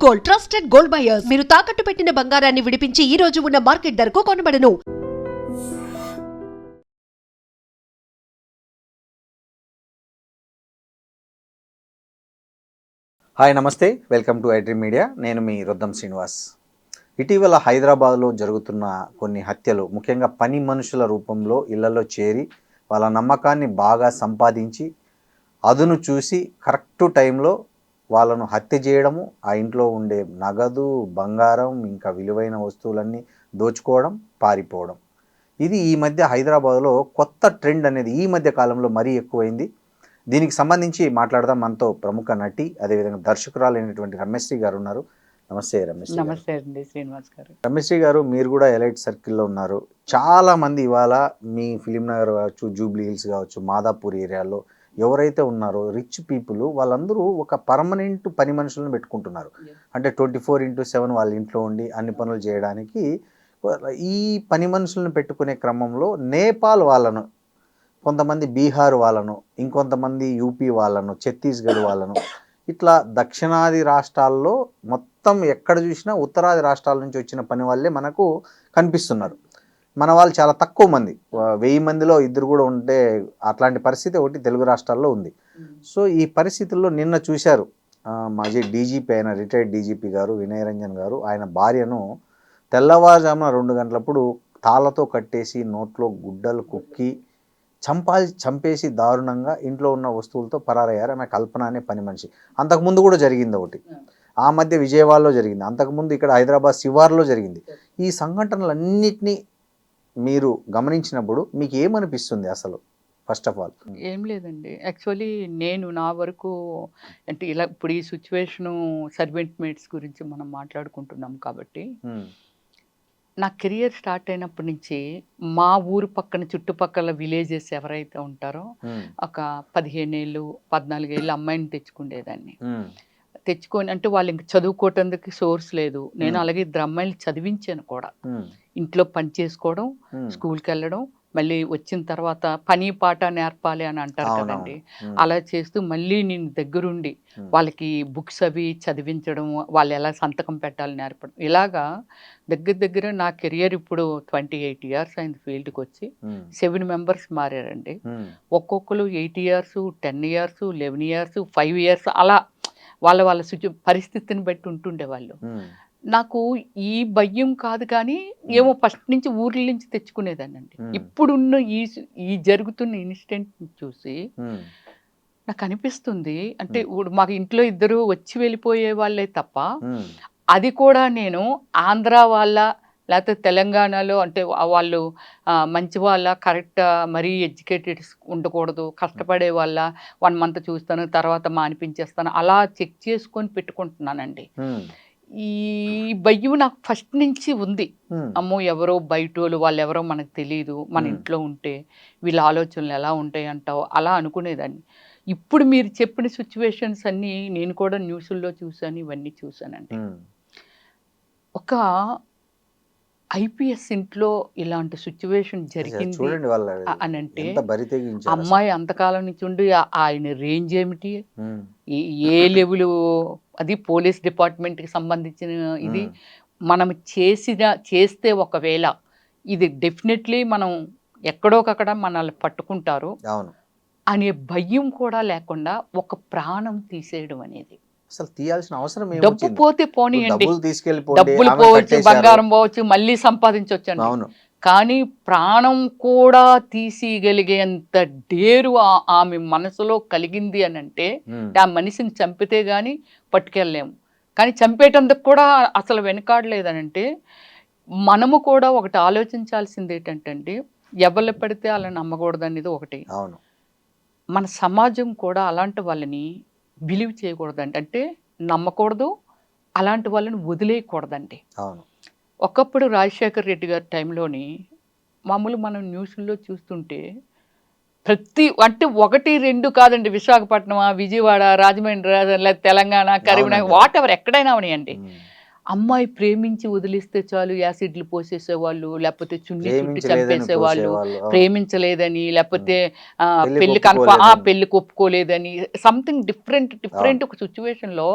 Gold, trusted gold buyers. మీరు తాకట్టు పెట్టిన బంగారాన్ని విడిపించి ఈ రోజు ఉన్న మార్కెట్ ధరకు కొనబడను. హాయ్ నమస్తే, వెల్కమ్ టు ఐడ్రీమ్ మీడియా. నేను మీ రుద్దం శ్రీనివాస్. ఇటీవల హైదరాబాద్లో జరుగుతున్న కొన్ని హత్యలు, ముఖ్యంగా పని మనుషుల రూపంలో ఇళ్లలో చేరి వాళ్ళ నమ్మకాన్ని బాగా సంపాదించి అదును చూసి కరెక్ట్ టైంలో వాళ్ళను హత్య చేయడము, ఆ ఇంట్లో ఉండే నగదు, బంగారం, ఇంకా విలువైన వస్తువులన్నీ దోచుకోవడం, పారిపోవడం. ఇది ఈ మధ్య హైదరాబాద్లో కొత్త ట్రెండ్ అనేది ఈ మధ్య కాలంలో మరీ ఎక్కువైంది. దీనికి సంబంధించి మాట్లాడదాం. మనతో ప్రముఖ నటి, అదేవిధంగా దర్శకురాలు అయినటువంటి రమ్యశ్రీ గారు ఉన్నారు. నమస్తే రమ్యశ్రీ. నమస్తే అండి శ్రీనివాస్ గారు. రమ్యశ్రీ గారు, మీరు కూడా ఎలైట్ సర్కిల్లో ఉన్నారు. చాలామంది ఇవాళ మీ ఫిలిం నగర్ కావచ్చు, జూబ్లీ హిల్స్ కావచ్చు, మాదాపూర్ ఏరియాలో ఎవరైతే ఉన్నారో రిచ్ పీపుల్, వాళ్ళందరూ ఒక పర్మనెంట్ పని మనుషులను పెట్టుకుంటున్నారు. అంటే 24/7 వాళ్ళ ఇంట్లో ఉండి అన్ని పనులు చేయడానికి ఈ పని మనుషులను పెట్టుకునే క్రమంలో నేపాల్ వాళ్ళను, కొంతమంది బీహార్ వాళ్ళను, ఇంకొంతమంది యూపీ వాళ్ళను, ఛత్తీస్గఢ్ వాళ్ళను, ఇట్లా దక్షిణాది రాష్ట్రాల్లో మొత్తం ఎక్కడ చూసినా ఉత్తరాది రాష్ట్రాల నుంచి వచ్చిన పని వాళ్ళే మనకు కనిపిస్తున్నారు. మన వాళ్ళు చాలా తక్కువ మంది, 1000 మందిలో 2 కూడా ఉంటే అట్లాంటి పరిస్థితి ఒకటి తెలుగు రాష్ట్రాల్లో ఉంది. సో ఈ పరిస్థితుల్లో నిన్న చూశారు మాజీ డీజీపీ అయిన రిటైర్డ్ డీజీపీ గారు వినయ్ రంజన్ గారు, ఆయన భార్యను తెల్లవారుజామున 2 గంటలప్పుడు తాళ్ళతో కట్టేసి నోట్లో గుడ్డలు కుక్కి చంపేసి దారుణంగా ఇంట్లో ఉన్న వస్తువులతో పరారయ్యారు. ఆమె కల్పన అనే పని మనిషి. అంతకుముందు కూడా జరిగింది ఒకటి, ఆ మధ్య విజయవాడలో జరిగింది, అంతకుముందు ఇక్కడ హైదరాబాద్ శివార్లో జరిగింది. ఈ సంఘటనలన్నిటినీ మీరు గమనించినప్పుడు మీకు ఏమనిపిస్తుంది అసలు? ఫస్ట్ ఆఫ్ ఆల్ ఏం లేదండి, యాక్చువల్లీ నేను నా వరకు అంటే ఇలా ఇప్పుడు ఈ సిచ్యువేషను సర్వెంట్ మేట్స్ గురించి మనం మాట్లాడుకుంటున్నాం కాబట్టి, నా కెరియర్ స్టార్ట్ అయినప్పటి నుంచి మా ఊరు పక్కన చుట్టుపక్కల విలేజెస్ ఎవరైతే ఉంటారో ఒక 15 ఏళ్ళు 14 ఏళ్ళు అమ్మాయిని తెచ్చుకునేదాన్ని. తెచ్చుకొని అంటే వాళ్ళు ఇంక చదువుకోవటానికి సోర్స్ లేదు. నేను అలాగే 2 అమ్మాయిలు చదివించాను కూడా. ఇంట్లో పని చేసుకోవడం, స్కూల్కి వెళ్ళడం, మళ్ళీ వచ్చిన తర్వాత పని పాట నేర్పాలి అని అంటారు కదండి, అలా చేస్తూ మళ్ళీ నేను దగ్గరుండి వాళ్ళకి బుక్స్ అవి చదివించడం, వాళ్ళు ఎలా సంతకం పెట్టాలి నేర్పడం, ఇలాగా దగ్గర నా కెరియర్ ఇప్పుడు 28 ఇయర్స్ అయింది. ఫీల్డ్కి వచ్చి 7 మెంబర్స్ మారారండి. ఒక్కొక్కరు 8 ఇయర్స్, 10 ఇయర్స్, 11 ఇయర్స్, 5 ఇయర్స్, అలా వాళ్ళ పరిస్థితిని బట్టి ఉంటుండే వాళ్ళు. నాకు ఈ భయం కాదు కానీ ఏమో ఫస్ట్ నుంచి ఊర్ల నుంచి తెచ్చుకునేదానండి. ఇప్పుడున్న ఈ జరుగుతున్న ఇన్సిడెంట్ చూసి నాకు అనిపిస్తుంది, అంటే ఇప్పుడు మాకు ఇంట్లో 2 వచ్చి వెళ్ళిపోయే వాళ్ళే తప్ప, అది కూడా నేను ఆంధ్ర వాళ్ళ లేకపోతే తెలంగాణలో అంటే వాళ్ళు మంచి వాళ్ళ, కరెక్ట్ మరీ ఎడ్యుకేటెడ్స్ ఉండకూడదు, కష్టపడే వాళ్ళ 1 మంత్ చూస్తాను తర్వాత మానిపించేస్తాను, అలా చెక్ చేసుకొని పెట్టుకుంటున్నానండి. ఈ భయం నాకు ఫస్ట్ నుంచి ఉంది. అమ్మో ఎవరో బయటోళ్ళు, వాళ్ళు ఎవరో మనకు తెలియదు, మన ఇంట్లో ఉంటే వీళ్ళ ఆలోచనలు ఎలా ఉంటాయి అంటావు, అలా అనుకునేదాన్ని. ఇప్పుడు మీరు చెప్పిన సిచ్యువేషన్స్ అన్నీ నేను కూడా న్యూస్లో చూశాను, ఇవన్నీ చూశానండి. ఒక ఐపీఎస్ ఇంట్లో ఇలాంటి సిచ్యువేషన్ జరిగింది అని అంటే, అమ్మాయి అంతకాలం నుంచి ఉండి ఆయన రేంజ్ ఏమిటి, ఏ లెవెల్, అది పోలీస్ డిపార్ట్మెంట్కి సంబంధించిన ఇది, మనం చేస్తే ఒకవేళ ఇది డెఫినెట్లీ మనం ఎక్కడోకక్కడ మనల్ని పట్టుకుంటారు అనే భయం కూడా లేకుండా ఒక ప్రాణం తీసేయడం అనేది, అసలు తీయాల్సిన అవసరం ఏంటి? డబ్బు పోతే పోనీయండి, డబ్బులు పోవచ్చు, బంగారం పోవచ్చు, మళ్ళీ సంపాదించవచ్చు, కానీ ప్రాణం కూడా తీసిగలిగేంత డేరు ఆమె మనసులో కలిగింది అని అంటే, ఆ మనిషిని చంపితే గాని పట్టుకెళ్ళలేము, కానీ చంపేటందుకు కూడా అసలు వెనకాడలేదనంటే, మనము కూడా ఒకటి ఆలోచించాల్సింది ఏంటంటే, ఎవరు పడితే అలా నమ్మకూడదు అనేది ఒకటి. మన సమాజం కూడా అలాంటి వాళ్ళని బిలీవ్ చేయకూడదండి, అంటే నమ్మకూడదు, అలాంటి వాళ్ళని వదిలేయకూడదండి. ఒకప్పుడు రాజశేఖర్ రెడ్డి గారి టైంలోని మామూలు మనం న్యూస్లో చూస్తుంటే అంటే 1, 2 కాదండి, విశాఖపట్నం, విజయవాడ, రాజమండ్రి, తెలంగాణ, కరీంనగర్, వాట్ ఎవర్ ఎక్కడైనా ఉన్నాయండి. అమ్మాయి ప్రేమించి వదిలిస్తే చాలు యాసిడ్లు పోసేసేవాళ్ళు, లేకపోతే చున్ని చుట్టి చంపేసేవాళ్ళు, ప్రేమించలేదని, లేకపోతే పెళ్లికి ఒప్పుకోలేదని, సంథింగ్ డిఫరెంట్ ఒక సిచ్యువేషన్లో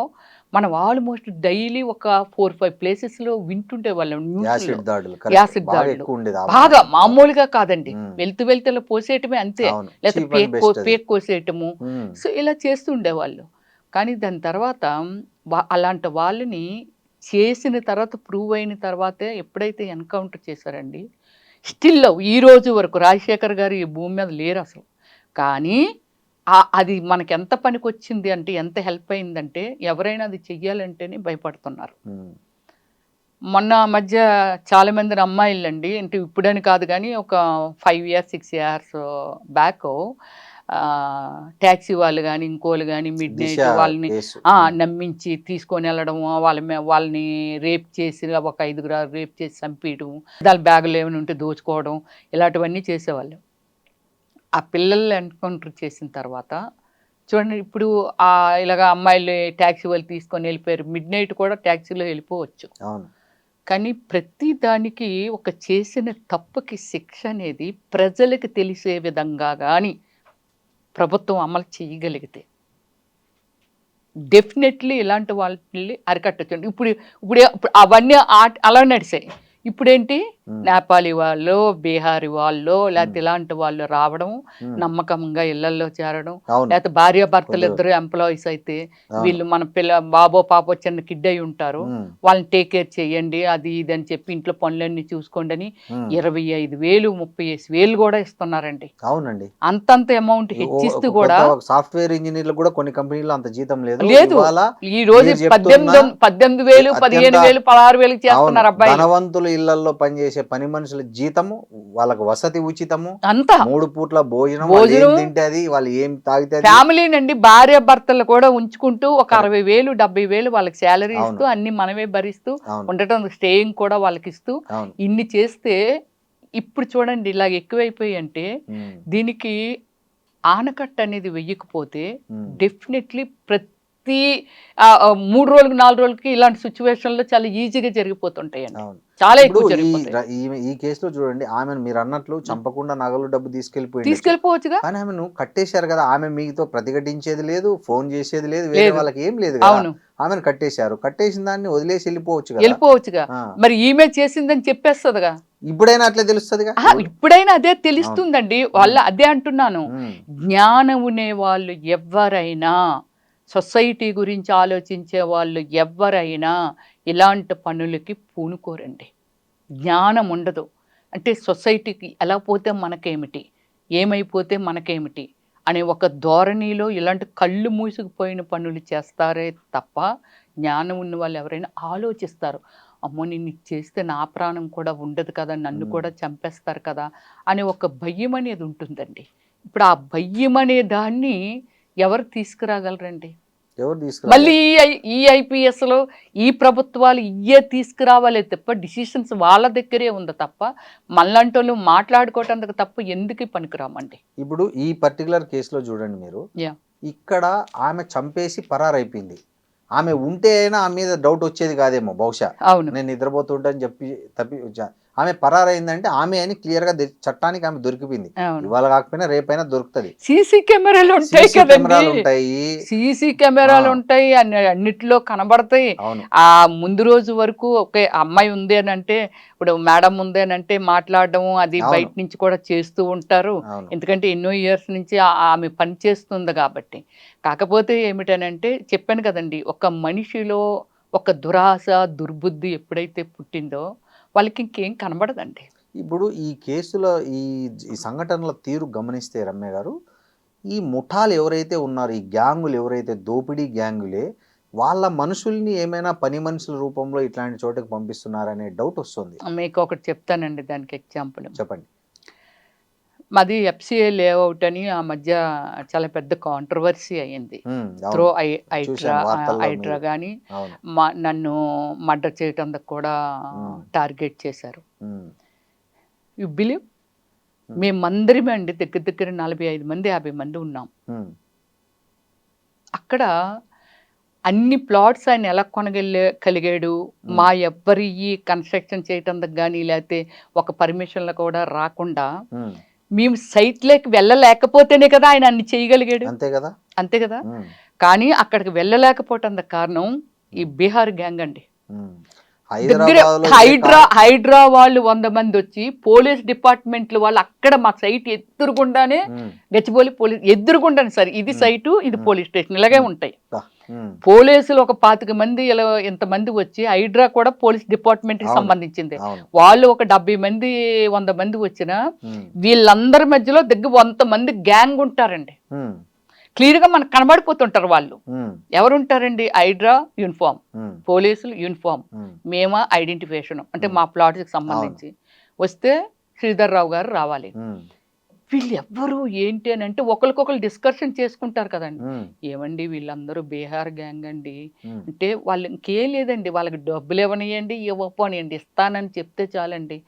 మనం ఆల్మోస్ట్ డైలీ ఒక 4-5 ప్లేసెస్లో వింటుండే వాళ్ళం న్యూస్లో. యాసిడ్ దాడులు యాసిడ్ బాగా దాడులు ఎక్కువ ఉండేది బాగా మామూలుగా కాదండి. ఉమ్. వెళ్తూ పోసేయటమే అంతే, అవును. లేకపోతే Cheap and best అది. పేక్ కోసేయటము. ఉమ్. సో ఇలా చేస్తూ ఉండేవాళ్ళు. కానీ దాని తర్వాత అలాంటి వాళ్ళని చేసిన తర్వాత ప్రూవ్ అయిన తర్వాతే ఎప్పుడైతే ఎన్కౌంటర్ చేశారండి, స్టిల్ ఈ రోజు వరకు రాజశేఖర్ గారు ఈ భూమి మీద లేరు అసలు. కానీ అది మనకి ఎంత పనికొచ్చింది అంటే, ఎంత హెల్ప్ అయిందంటే, ఎవరైనా అది చెయ్యాలంటేనే భయపడుతున్నారు. ఉమ్. మొన్న మధ్య చాలామంది అమ్మాయిలండి, అంటే ఇప్పుడని కాదు కానీ ఒక 5 years 6 years బ్యాక్ ట్యాక్సీ వాళ్ళు కానీ ఇంకోళ్ళు కానీ మిడ్ దిశ నైట్ వాళ్ళని కేసు. నమ్మించి తీసుకొని వెళ్ళడం, వాళ్ళని రేప్ చేసి ఒక 5 రేప్ చేసి చంపేయడం, వాళ్ళ బ్యాగులు ఏమైనా ఉంటే దోచుకోవడం, ఇలాంటివన్నీ చేసేవాళ్ళు. ఆ పిల్లల్ని ఎన్కౌంటర్ చేసిన తర్వాత చూడండి, ఇప్పుడు ఇలాగ అమ్మాయిలు ట్యాక్సీ వాళ్ళు తీసుకొని వెళ్ళిపోయారు, మిడ్ నైట్ కూడా ట్యాక్సీలో వెళ్ళిపోవచ్చు. అవును. కానీ ప్రతి దానికి ఒక చేసిన తప్పుకి శిక్ష అనేది ప్రజలకు తెలిసే విధంగా కానీ ప్రభుత్వం అమలు చేయగలిగితే డెఫినెట్లీ ఇలాంటి వాళ్ళని అరికట్టచ్చు. ఇప్పుడు అవన్నీ అలా నడిచాయి. ఇప్పుడేంటి, నేపాలీ వాళ్ళు, బీహారీ వాళ్ళు, లేకపోతే ఇలాంటి వాళ్ళు రావడం, నమ్మకంగా ఇళ్లలో చేరడం, లేకపోతే భార్యాభర్తలు ఇద్దరు ఎంప్లాయీస్ అయితే వీళ్ళు మన బాబో పాపో చిన్న కిడ్ అయి ఉంటారు, వాళ్ళని టేక్ కేర్ చేయండి అది ఇది అని చెప్పి ఇంట్లో పనులన్నీ చూసుకోండి అని 25,000 30,000 కూడా ఇస్తున్నారండి. అవునండి. అంతంత అమౌంట్ హెచ్చిస్తూ కూడా సాఫ్ట్వేర్ ఇంజనీర్లు కూడా కొన్ని కంపెనీలో అంత జీతం లేదు. ఈ రోజు 18,000 15,000 17,000 16,000 చేస్తున్నారు అబ్బాయి. ధనవంతులు ఇళ్లలో పనిచేసే పని మనుషుల జీతము, వాళ్ళకి వసతి ఉచితము, అంతా 3 పూట్ల భోజనం, తింటే అది, వాళ్ళు ఏం తాగితే ఫ్యామిలీ నుండి భార్య భర్తలు కూడా ఉంచుకుంటూ ఒక 60,000 70,000 వాళ్ళకి శాలరీ ఇస్తూ అన్ని మనమే భరిస్తూ ఉండటం, స్టేయింగ్ కూడా వాళ్ళకి ఇస్తూ ఇన్ని చేస్తే ఇప్పుడు చూడండి ఇలా ఎక్కువైపోయి అంటే దీనికి ఆనకట్ట అనేది వెయ్యకపోతే డెఫినెట్లీ ప్రతి 3 రోజులకు 4 రోజులకి ఇలాంటి సిచ్యువేషన్లో చాలా ఈజీగా జరిగిపోతుంటాయండి. చాలా ఎక్కువ ఈ కేసులో చూడండి, ఆమెను మీరు అన్నట్లు చంపకుండా నగలు డబ్బు తీసుకెళ్ళిపోవచ్చుగా, కానీ ఆమెను కట్టేశారు కదా. ఆమె మీతో ప్రతిఘటించేది లేదు, ఫోన్ చేసేది లేదు, వేరే వాళ్ళకి ఏం లేదు కదా. ఆమెను కట్టేశారు, కట్టేసిన దాన్ని వదిలేసి వెళ్ళిపోవచ్చుగా. మరి ఈమె చేసిందని చెప్పేస్తుందిగా. ఇప్పుడైనా అట్లే తెలుస్తుందిగా. ఇప్పుడైనా అదే తెలుస్తుందండి. వాళ్ళ అదే అంటున్నాను, జ్ఞానం ఉండే వాళ్ళు ఎవరైనా, సొసైటీ గురించి ఆలోచించే వాళ్ళు ఎవరైనా ఇలాంటి పనులకి పూనుకోరండి. జ్ఞానం ఉండదు అంటే సొసైటీకి ఎలా పోతే మనకేమిటి, ఏమైపోతే మనకేమిటి అనే ఒక ధోరణిలో ఇలాంటి కళ్ళు మూసుకుపోయిన పనులు చేస్తారే తప్ప, జ్ఞానం ఉన్న వాళ్ళు ఎవరైనా ఆలోచిస్తారు, అమ్మో నేను చేస్తే నా ప్రాణం కూడా ఉండదు కదా, నన్ను కూడా చంపేస్తారు కదా అనే ఒక భయం అనేది ఉంటుందండి. ఇప్పుడు ఆ భయం అనే దాన్ని ఎవరు తీసుకురాగలరండి? మళ్ళీ ఈ ఐపీఎస్లో ఈ ప్రభుత్వాలు ఇవే తీసుకురావాలి తప్ప, డిసిషన్స్ వాళ్ళ దగ్గరే ఉంది తప్ప, మళ్ళంటోళ్ళు మాట్లాడుకోవటానికి తప్ప ఎందుకు పనికిరామండి. ఇప్పుడు ఈ పర్టికులర్ కేసులో చూడండి మీరు, ఇక్కడ ఆమె చంపేసి పరారైపోయింది. ఆమె ఉంటే అయినా ఆమె మీద డౌట్ వచ్చేది కాదేమో బహుశా. అవును, నేను నిద్రపోతుంటా అని చెప్పి ఆమె పరారైందంటే ఆమె అని క్లియర్ గా చట్టానికి ఆమె దొరికిపోయింది. ఇవాళ కాకపోయినా రేపైనా దొరుకుతుంది. సీసీ కెమెరాలు ఉంటాయి ఉంటాయి, సీసీ కెమెరాలు ఉంటాయి, అన్నిట్లో కనబడతాయి. ఆ ముందు రోజు వరకు ఒక అమ్మాయి ఉంది అని అంటే, ఇప్పుడు మేడం ఉంది అని అంటే మాట్లాడడం అది బయట నుంచి కూడా చేస్తూ ఉంటారు. ఎందుకంటే ఎన్నో ఇయర్స్ నుంచి ఆమె పని చేస్తుంది కాబట్టి. కాకపోతే ఏమిటనంటే చెప్పాను కదండి, ఒక మనిషిలో ఒక దురాశ దుర్బుద్ధి ఎప్పుడైతే పుట్టిందో వాళ్ళకి ఇంకేం కనబడదండి. ఇప్పుడు ఈ కేసులో ఈ సంఘటనల తీరు గమనిస్తే రమ్య గారు, ఈ ముఠాలు ఎవరైతే ఉన్నారో, ఈ గ్యాంగులు ఎవరైతే దోపిడీ గ్యాంగులే, వాళ్ళ మనుషుల్ని ఏమైనా పని మనుషుల రూపంలో ఇట్లాంటి చోటకి పంపిస్తున్నారనే డౌట్ వస్తుంది. మీకు ఒకటి చెప్తానండి దానికి ఎగ్జాంపుల్. చెప్పండి. మాది FCA లేఅవుట్ అని ఆ మధ్య చాలా పెద్ద కాంట్రవర్సీ అయ్యింది. త్రో ఐట్రా కానీ నన్ను మర్డర్ చేయటం కూడా టార్గెట్ చేశారు. యు బిలీవ్, మేమందరమే అండి దగ్గర 45 మంది 50 మంది ఉన్నాం. అక్కడ అన్ని ప్లాట్స్ ఆయన ఎలా కొనగలిగాడు, మా ఎవ్వరి కన్స్ట్రక్షన్ చేయటందుకు కానీ లేకపోతే ఒక పర్మిషన్లు కూడా రాకుండా మేము సైట్లోకి వెళ్ళలేకపోతేనే కదా ఆయన అన్ని చేయగలిగాడు. అంతే కదా. కానీ అక్కడికి వెళ్ళలేకపోవటం కారణం ఈ బీహార్ గ్యాంగ్ అండి. దగ్గర హైదరాబాద్లో హైడ్రా వాళ్ళు 100 మంది వచ్చి పోలీస్ డిపార్ట్మెంట్లు వాళ్ళు అక్కడ మా సైట్ ఎదురుగుండానే గచ్చిబౌలి పోలీస్ ఎదురుగుండానే సార్, ఇది సైటు ఇది పోలీస్ స్టేషన్ ఇలాగే ఉంటాయి. పోలీసులు ఒక 25 మంది ఇలా ఇంతమంది వచ్చి, హైడ్రా కూడా పోలీస్ డిపార్ట్మెంట్ కి సంబంధించింది, వాళ్ళు ఒక 70 మంది 100 మంది వచ్చినా వీళ్ళందరి మధ్యలో దగ్గర 100 మంది గ్యాంగ్ ఉంటారండి. క్లియర్ గా మనకు కనబడిపోతుంటారు వాళ్ళు. ఎవరుంటారండి? హైడ్రా యూనిఫామ్, పోలీసులు యూనిఫామ్, మేమా ఐడెంటిఫికేషన్ అంటే మా ప్లాట్స్ కి సంబంధించి వస్తే శ్రీధర్ రావు గారు రావాలి. వీళ్ళు ఎవ్వరు ఏంటి అని అంటే ఒకరికొకరు డిస్కషన్ చేసుకుంటారు కదండి. ఏమండి వీళ్ళందరూ బీహార్ గ్యాంగ్ అండి అంటే వాళ్ళు ఇంకేం లేదండి, వాళ్ళకి డబ్బులు ఇవ్వనియండి ఇవ్వపోనియండి, ఇస్తానని చెప్తే చాలండి,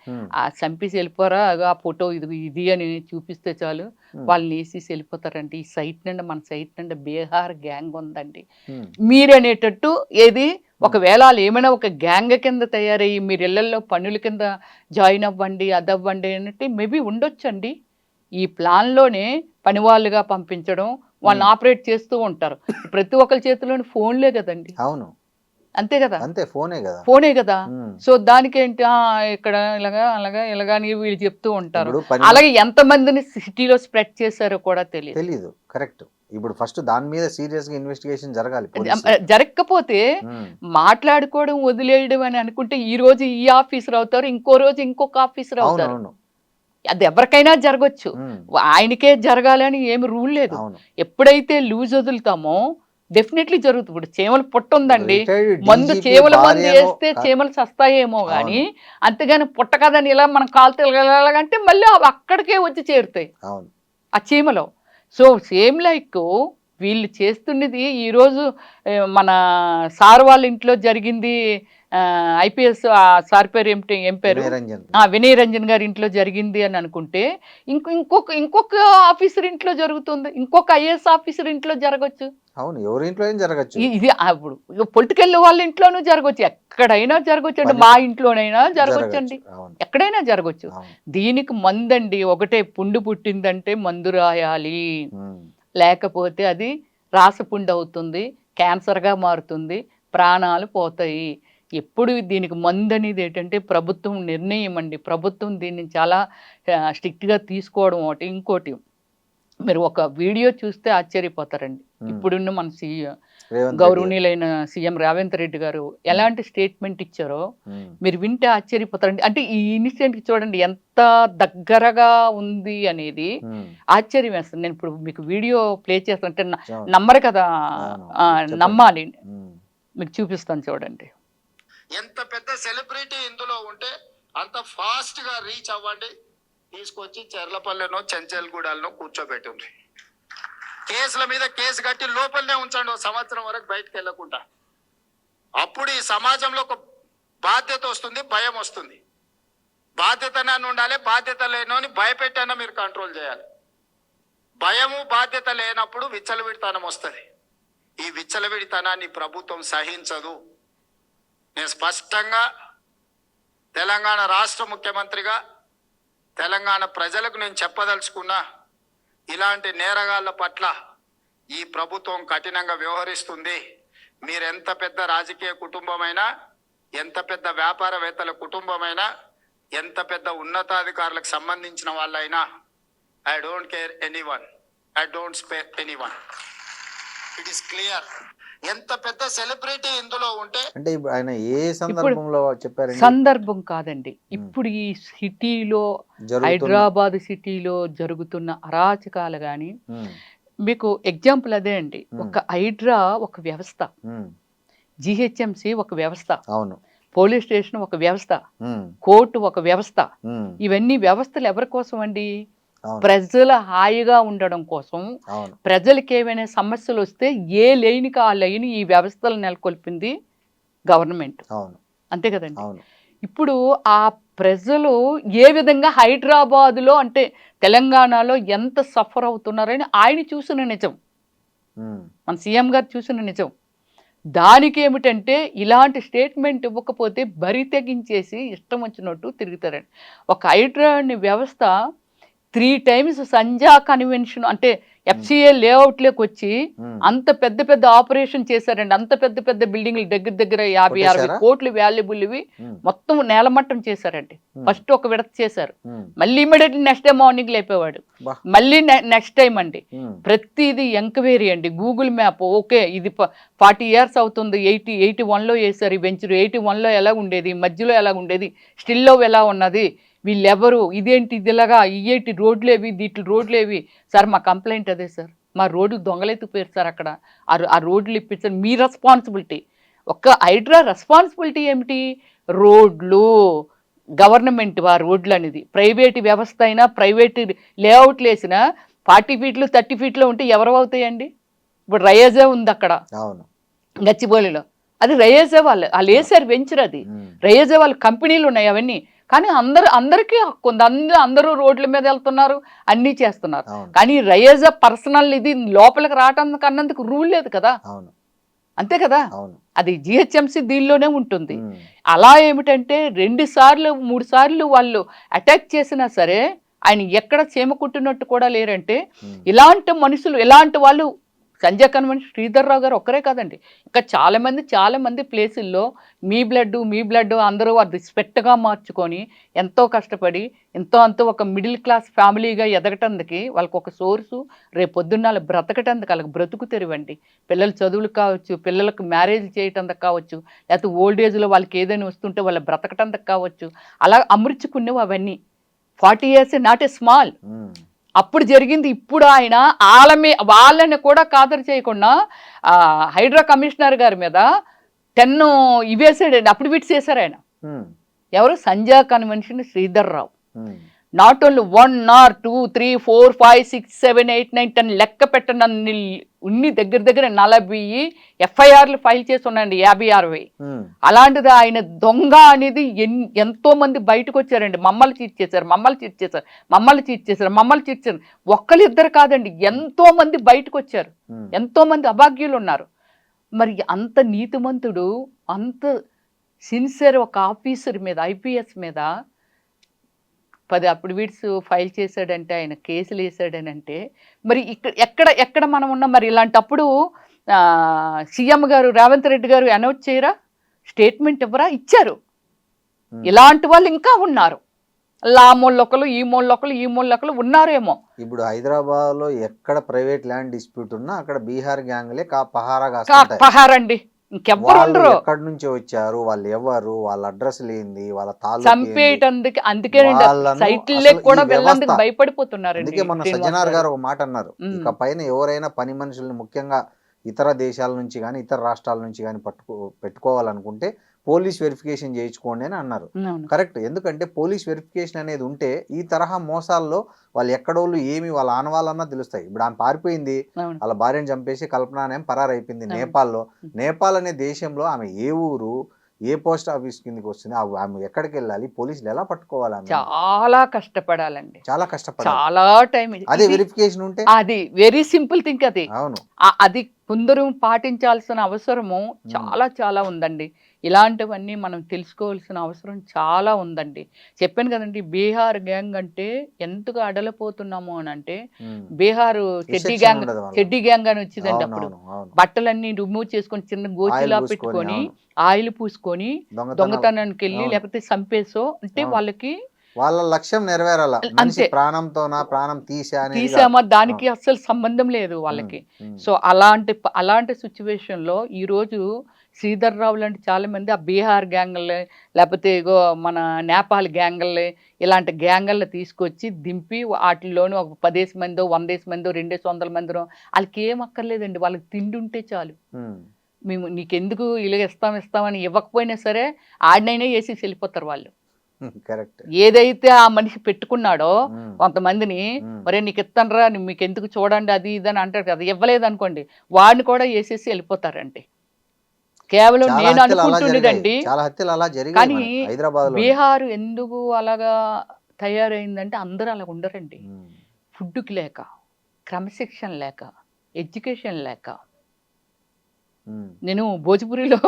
ఆ చంపేసి వెళ్ళిపోరా ఆ ఫోటో ఇది అని చూపిస్తే చాలు వాళ్ళని వేసేసి వెళ్ళిపోతారండి. ఈ సైట్ నుండి మన సైట్ నుండి బీహార్ గ్యాంగ్ ఉందండి మీరనేటట్టు. ఏది ఒకవేళ వాళ్ళు ఏమైనా ఒక గ్యాంగ్ కింద తయారయ్యి మీరు ఇళ్లలో పనుల కింద జాయిన్ అవ్వండి అదవ్వండి అంటే మేబీ ఉండొచ్చండి. ఈ ప్లాన్లోనే పని వాళ్ళుగా పంపించడం, వాళ్ళని ఆపరేట్ చేస్తూ ఉంటారు. ప్రతి ఒక్కరి చేతిలోని ఫోన్లే కదండి. అవును, అంతే కదా, అంతే, ఫోనే కదా. సో దానికేంటి ఇక్కడ ఇలాగా అలాగా ఇలాగా అని వీళ్ళు చెప్తూ ఉంటారు. అలాగే ఎంతమందిని సిటీలో స్ప్రెడ్ చేశారో కూడా తెలియదు. కరెక్ట్. ఇప్పుడు ఫస్ట్ దాని మీద సీరియస్ గా ఇన్వెస్టిగేషన్ జరగాలి. జరగకపోతే మాట్లాడుకోవడం వదిలేయడం అని అనుకుంటే ఈ రోజు ఈ ఆఫీసర్ అవుతారు, ఇంకో రోజు ఇంకొక ఆఫీసర్ అవుతారు. అది ఎవరికైనా జరగచ్చు, ఆయనకే జరగాలని ఏమి రూల్ లేదు. ఎప్పుడైతే లూజ్ వదులుతామో డెఫినెట్లీ జరుగుతుంది. ఇప్పుడు చీమలు పుట్ట ఉందండి, మందు చీమల మందు వేస్తే చీమలు చస్తాయేమో కానీ అంతేగాని పుట్ట కదని ఇలా మనం కాలు తిరగలంటే మళ్ళీ అక్కడికే వచ్చి చేరుతాయి ఆ చీమలో. సో సేమ్ లైక్ వీళ్ళు చేస్తున్నది ఈరోజు మన సార్ వాళ్ళ ఇంట్లో జరిగింది, ఐపీఎస్ సార్ పేరు ఏం పేరు, వినయ్ రంజన్ గారి ఇంట్లో జరిగింది అని అనుకుంటే ఇంకొక ఆఫీసర్ ఇంట్లో జరుగుతుంది, ఇంకొక ఐఏఎస్ ఆఫీసర్ ఇంట్లో జరగచ్చు. అవును, ఎవరి ఇంట్లో జరగచ్చు. ఇది ఇప్పుడు పొలిటికల్ వాళ్ళ ఇంట్లోనూ జరగచ్చు, ఎక్కడైనా జరగచ్చు అండి, మా ఇంట్లోనైనా జరగచ్చు అండి, ఎక్కడైనా జరగచ్చు. దీనికి మందండి ఒకటే, పుండు పుట్టిందంటే మందు రాయాలి, లేకపోతే అది రాసపుండు అవుతుంది, క్యాన్సర్గా మారుతుంది, ప్రాణాలు పోతాయి. ఎప్పుడు దీనికి మందు అనేది ఏంటంటే ప్రభుత్వం నిర్ణయం అండి. ప్రభుత్వం దీన్ని చాలా స్ట్రిక్ట్గా తీసుకోవడం ఒకటి. ఇంకోటి మీరు ఒక వీడియో చూస్తే ఆశ్చర్యపోతారండి. ఇప్పుడున్న మన గౌరవనీయులైన సీఎం రేవంత్ రెడ్డి గారు ఎలాంటి స్టేట్మెంట్ ఇచ్చారో మీరు వింటే ఆశ్చర్యపోతారండి. అంటే ఈ ఇన్సిడెంట్ చూడండి ఎంత దగ్గరగా ఉంది అనేది ఆశ్చర్యం వేస్తుంది. నేను ఇప్పుడు మీకు వీడియో ప్లే చేస్తానంటే నమ్మరు కదా, నమ్మాలి. మీకు చూపిస్తాను చూడండి. ఎంత పెద్ద సెలబ్రిటీ ఇందులో ఉంటే అంత ఫాస్ట్ గా రీచ్ అవ్వండి, తీసుకొచ్చి చెర్లపల్లెనో చెంచల్గూడలో కూర్చోబెట్టిండ్రి. కేసుల మీద కేసు కట్టి లోపలనే ఉంచండి, 1 సంవత్సరం వరకు బయటకు వెళ్ళకుండా. అప్పుడు ఈ సమాజంలో ఒక బాధ్యత వస్తుంది, భయం వస్తుంది. బాధ్యతనని ఉండాలి, బాధ్యత లేనోని భయపెట్టన్నా మీరు కంట్రోల్ చేయాలి. భయము బాధ్యత లేనప్పుడు విచ్చలవిడితనం వస్తుంది. ఈ విచ్చలవిడితనాన్ని ప్రభుత్వం సహించదు. నేను స్పష్టంగా తెలంగాణ రాష్ట్ర ముఖ్యమంత్రిగా తెలంగాణ ప్రజలకు నేను చెప్పదలుచుకున్నా, ఇలాంటి నేరగాళ్ల పట్ల ఈ ప్రభుత్వం కఠినంగా వ్యవహరిస్తుంది. మీరు ఎంత పెద్ద రాజకీయ కుటుంబమైనా, ఎంత పెద్ద వ్యాపారవేత్తల కుటుంబమైనా, ఎంత పెద్ద ఉన్నతాధికారులకు సంబంధించిన వాళ్ళైనా, I don't care anyone, I don't spare anyone. It is clear. ఎంత పెద్ద సెలబ్రిటీ ఇందులో ఉంటే అంటే ఆయన ఏ సందర్భంలో చెప్పారు? సందర్భం కాదండి, ఇప్పుడు ఈ సిటీలో హైదరాబాద్ సిటీలో జరుగుతున్న అరాచకాలు కానీ మీకు ఎగ్జాంపుల్ అదే అండి. ఒక హైడ్రా ఒక వ్యవస్థ, జిహెచ్ఎంసి ఒక వ్యవస్థ, అవును, పోలీస్ స్టేషన్ ఒక వ్యవస్థ, కోర్టు ఒక వ్యవస్థ. ఇవన్నీ వ్యవస్థలు ఎవరి కోసం అండి? ప్రజల హాయిగా ఉండడం కోసం. ప్రజలకి ఏమైనా సమస్యలు వస్తే ఏ లైన్కి ఆ లైన్ ఈ వ్యవస్థలు నెలకొల్పింది గవర్నమెంట్, అంతే కదండి. ఇప్పుడు ఆ ప్రజలు ఏ విధంగా హైదరాబాదులో అంటే తెలంగాణలో ఎంత సఫర్ అవుతున్నారని ఆయన చూసిన నిజం, మన సీఎం గారు చూసిన నిజం. దానికి ఏమిటంటే ఇలాంటి స్టేట్మెంట్ ఇవ్వకపోతే బరి తెగించేసి ఇష్టం వచ్చినట్టు తిరుగుతారండి. ఒక హైడ్రా వ్యవస్థ 3 times సంజా కన్వెన్షన్ అంటే FCA లేఅవుట్లోకి వచ్చి ఉమ్. అంత పెద్ద పెద్ద ఆపరేషన్ చేశారండి. అంత పెద్ద పెద్ద బిల్డింగ్లు దగ్గర దగ్గర 50-60 కొట్టేశారా? కోట్లు వాల్యుబుల్ ఇవి ఉమ్. మొత్తం నేలమట్టం చేశారండి. ఉమ్. ఫస్ట్ ఒక విడత చేశారు, ఉమ్. మళ్ళీ ఇమీడియట్లీ నెక్స్ట్ డే మార్నింగ్ లేపేవాడు, బా. మళ్ళీ నెక్స్ట్ టైం అండి. ఉమ్. ప్రతిదీ ఎంక్వైరీ అండి. గూగుల్ మ్యాప్ ఓకే ఇది 40 years అవుతుంది, 81లో వేశారు ఈ వెంచర్, 81లో ఎలా ఉండేది, మధ్యలో ఎలా ఉండేది, స్టిల్లో ఎలా ఉన్నది, వీళ్ళెవరు, ఇదేంటి ఇదిలాగా, ఇయేంటి రోడ్లేవి, దీంట్లో రోడ్లేవి సార్. మా కంప్లైంట్ అదే సార్, మా రోడ్లు దొంగలెత్తుకుపోయారు సార్ అక్కడ, ఆ రోడ్లు ఇప్పించారు, మీ రెస్పాన్సిబిలిటీ. ఒక్క హైడ్రా రెస్పాన్సిబిలిటీ ఏమిటి? రోడ్లు గవర్నమెంట్ ఆ రోడ్లు అనేది. ప్రైవేట్ వ్యవస్థ అయినా ప్రైవేట్ లేఅవుట్లు వేసినా 40 feet 30 feet ఉంటే ఎవరు అవుతాయండి? ఇప్పుడు రయేజే ఉంది అక్కడ అవును. గచ్చిబౌలిలో, అది రయేజే వాళ్ళు వేసారు వెంచర్, అది ఉమ్. రయేజే వాళ్ళ కంపెనీలు ఉన్నాయి అవన్నీ. కానీ అందరికీ హక్కు ఉంది, అందరూ రోడ్ల మీద వెళ్తున్నారు, అన్నీ చేస్తున్నారు. అవును. కానీ రయేజా పర్సనల్ ఇది లోపలికి రావటానికి అన్నందుకు రూల్ లేదు కదా, అవును. అంతే కదా. అవును. అది GHMC దీనిలోనే ఉంటుంది. ఉమ్. అలా ఏమిటంటే 2 సార్లు 3 సార్లు వాళ్ళు అటాక్ చేసినా సరే ఆయన ఎక్కడ చీమ కుట్టినట్టు కూడా లేరంటే, ఉమ్. ఇలాంటి మనుషులు, ఇలాంటి వాళ్ళు సంజయ్ కన్వెన్షన్ శ్రీధర్ రావు గారు ఒక్కరే కాదండి, ఇంకా చాలా మంది ప్లేసుల్లో మీ బ్లడ్ అందరూ అది స్పెట్గా మార్చుకొని ఎంతో కష్టపడి అంతో ఒక మిడిల్ క్లాస్ ఫ్యామిలీగా ఎదగటానికి వాళ్ళకి ఒక సోర్సు, రేపు పొద్దున్న వాళ్ళు బ్రతకటానికి వాళ్ళకి బ్రతుకు తెరివండి. పిల్లల చదువులు కావచ్చు, పిల్లలకు మ్యారేజ్ చేయటానికి కావచ్చు, లేకపోతే ఓల్డ్ ఏజ్లో వాళ్ళకి ఏదైనా వస్తుంటే వాళ్ళు బ్రతకటానికి కావచ్చు, అలా అమర్చుకునేవి అవన్నీ. 40 years నాట్ ఏ స్మాల్. ఉమ్. అప్పుడు జరిగింది. ఇప్పుడు ఆయన వాళ్ళని కూడా ఖాతరు చేయకుండా హైడ్రా కమిషనర్ గారి మీద 10 ఇవేసాడండి, అప్పుడు బిట్స్ వేశారు ఆయన. ఉమ్. ఎవరు? Sanjay convention Sridhar Rao. Um. Not only 1 or 2 3 4 5 6 7 8 9 10 లెక్క పెట్టనన్ని ఉన్ని దగ్గర 40 FIRలు ఫైల్ చేసి ఉన్నాయండి, 56,000. ఉమ్. అలాంటిది ఆయన దొంగ అనేది ఎంతో మంది బయటకు వచ్చారండి. మమ్మల్ని చీట్ చేశారు. ఒక్కరిద్దరు కాదండి, ఎంతో మంది బయటకు వచ్చారు, ఉమ్. ఎంతో మంది అభాగ్యులు ఉన్నారు. మరి అంత నీతిమంతుడు, అంత సిన్సియర్ ఒక ఆఫీసర్ మీద, IPS మీద 10 అఫిడవిట్స్ ఫైల్ చేశాడంటే, ఆయన కేసులు వేసాడనంటే, మరి ఎక్కడ మనం ఉన్నాం? మరి ఇలాంటప్పుడు సీఎం గారు రేవంత్ రెడ్డి గారు అనౌన్స్ చేయరా, స్టేట్మెంట్ ఇవ్వరా? ఇచ్చారు. ఇలాంటి వాళ్ళు ఇంకా ఉన్నారు, ఆ మూలొకలు ఈ మూలొకలు ఉన్నారేమో. ఇప్పుడు హైదరాబాద్ లో ఎక్కడ ప్రైవేట్ ల్యాండ్ డిస్ప్యూట్ ఉన్నా అక్కడ బీహార్ గ్యాంగ్లే పహారాగా పహారండి, ఇంకెవ్వరు ఉండరు. ఎక్కడి నుంచి వచ్చారు, వాళ్ళు ఎవరు, వాళ్ళ అడ్రస్ లేనిది, వాళ్ళ చంపేయటానికి, అందుకేనండి సైట్లే కూడా వెళ్ళేందుకు భయపడిపోతున్నారు. అందుకే మన సజ్జనార్ గారు ఒక మాట అన్నారు, ఇక పైన ఎవరైనా పని మనుషుల్ని ముఖ్యంగా ఇతర దేశాల నుంచి కానీ ఇతర రాష్ట్రాల నుంచి కానీ పెట్టుకోవాలనుకుంటే పోలీస్ వెరిఫికేషన్ చేయించుకోండి అని అన్నారు. కరెక్ట్. ఎందుకంటే పోలీస్ వెరిఫికేషన్ అనేది ఉంటే ఈ తరహా మోసాల్లో వాళ్ళు ఎక్కడోళ్ళు ఏమి వాళ్ళ ఆనవాళ్ళన్నా తెలుస్తాయి. ఇప్పుడు ఆమె పారిపోయింది, వాళ్ళ భార్యను చంపేసి కల్పన అనేం పరారైపోయింది నేపాల్లో. నేపాల్ అనే దేశంలో ఆమె ఏ ఊరు, ఏ పోస్ట్ ఆఫీస్ కిందకి వస్తుంది, ఆమె ఎక్కడికి వెళ్ళాలి, పోలీసులు ఎలా పట్టుకోవాలి? చాలా కష్టపడాలండి, చాలా కష్టపడాలి, చాలా టైం. అదే వెరిఫికేషన్ ఉంటే అది వెరీ సింపుల్ థింక్. అది అవును, అది కొందరు పాటించాల్సిన అవసరము చాలా ఉందండి. ఇలాంటివన్నీ మనం తెలుసుకోవాల్సిన అవసరం చాలా ఉందండి. చెప్పాను కదండి, బీహార్ గ్యాంగ్ అంటే ఎంతగా అడలిపోతున్నాము అని అంటే, బీహార్ చెడ్డీ గ్యాంగ్ అని వచ్చిందండి. అప్పుడు బట్టలన్నీ రిమూవ్ చేసుకొని చిన్న గోచిలా పెట్టుకొని ఆయిల్ పూసుకొని దొంగతనానికి వెళ్ళి లేకపోతే చంపేసో అంటే వాళ్ళకి వాళ్ళ లక్ష్యం నెరవేరాల, అంతే. ప్రాణం తీసామా దానికి అస్సలు సంబంధం లేదు వాళ్ళకి. సో అలాంటి సిచ్యువేషన్ లో ఈ రోజు శ్రీధర్ రావు లాంటి చాలా మంది ఆ బీహార్ గ్యాంగులే లేకపోతే ఇగో మన నేపాల్ గ్యాంగులే ఇలాంటి గ్యాంగులను తీసుకొచ్చి దింపి వాటిల్లోనూ ఒక 10 మందో 100 మందో 200 మందో వాళ్ళకి ఏం అక్కర్లేదండి, వాళ్ళకి తిండి ఉంటే చాలు. మేము నీకెందుకు ఇలా ఇస్తామని ఇవ్వకపోయినా సరే ఆడినైనా వేసి వెళ్ళిపోతారు వాళ్ళు. కరెక్ట్. ఏదైతే ఆ మనిషి పెట్టుకున్నాడో కొంతమందిని, మరే నీకు ఇస్తానరా, మీకు ఎందుకు చూడండి అది ఇదని అంటారు కదా, ఇవ్వలేదు అనుకోండి వాడిని కూడా వేసేసి వెళ్ళిపోతారండి. కేవలం నేను అనుకుంటున్నదండి. కానీ బీహార్ ఎందుకు అలాగా తయారైందంటే అందరూ అలా ఉండరండి. ఫుడ్కి లేక, క్రమశిక్షణ లేక, ఎడ్యుకేషన్ లేక. నేను భోజ్పురిలో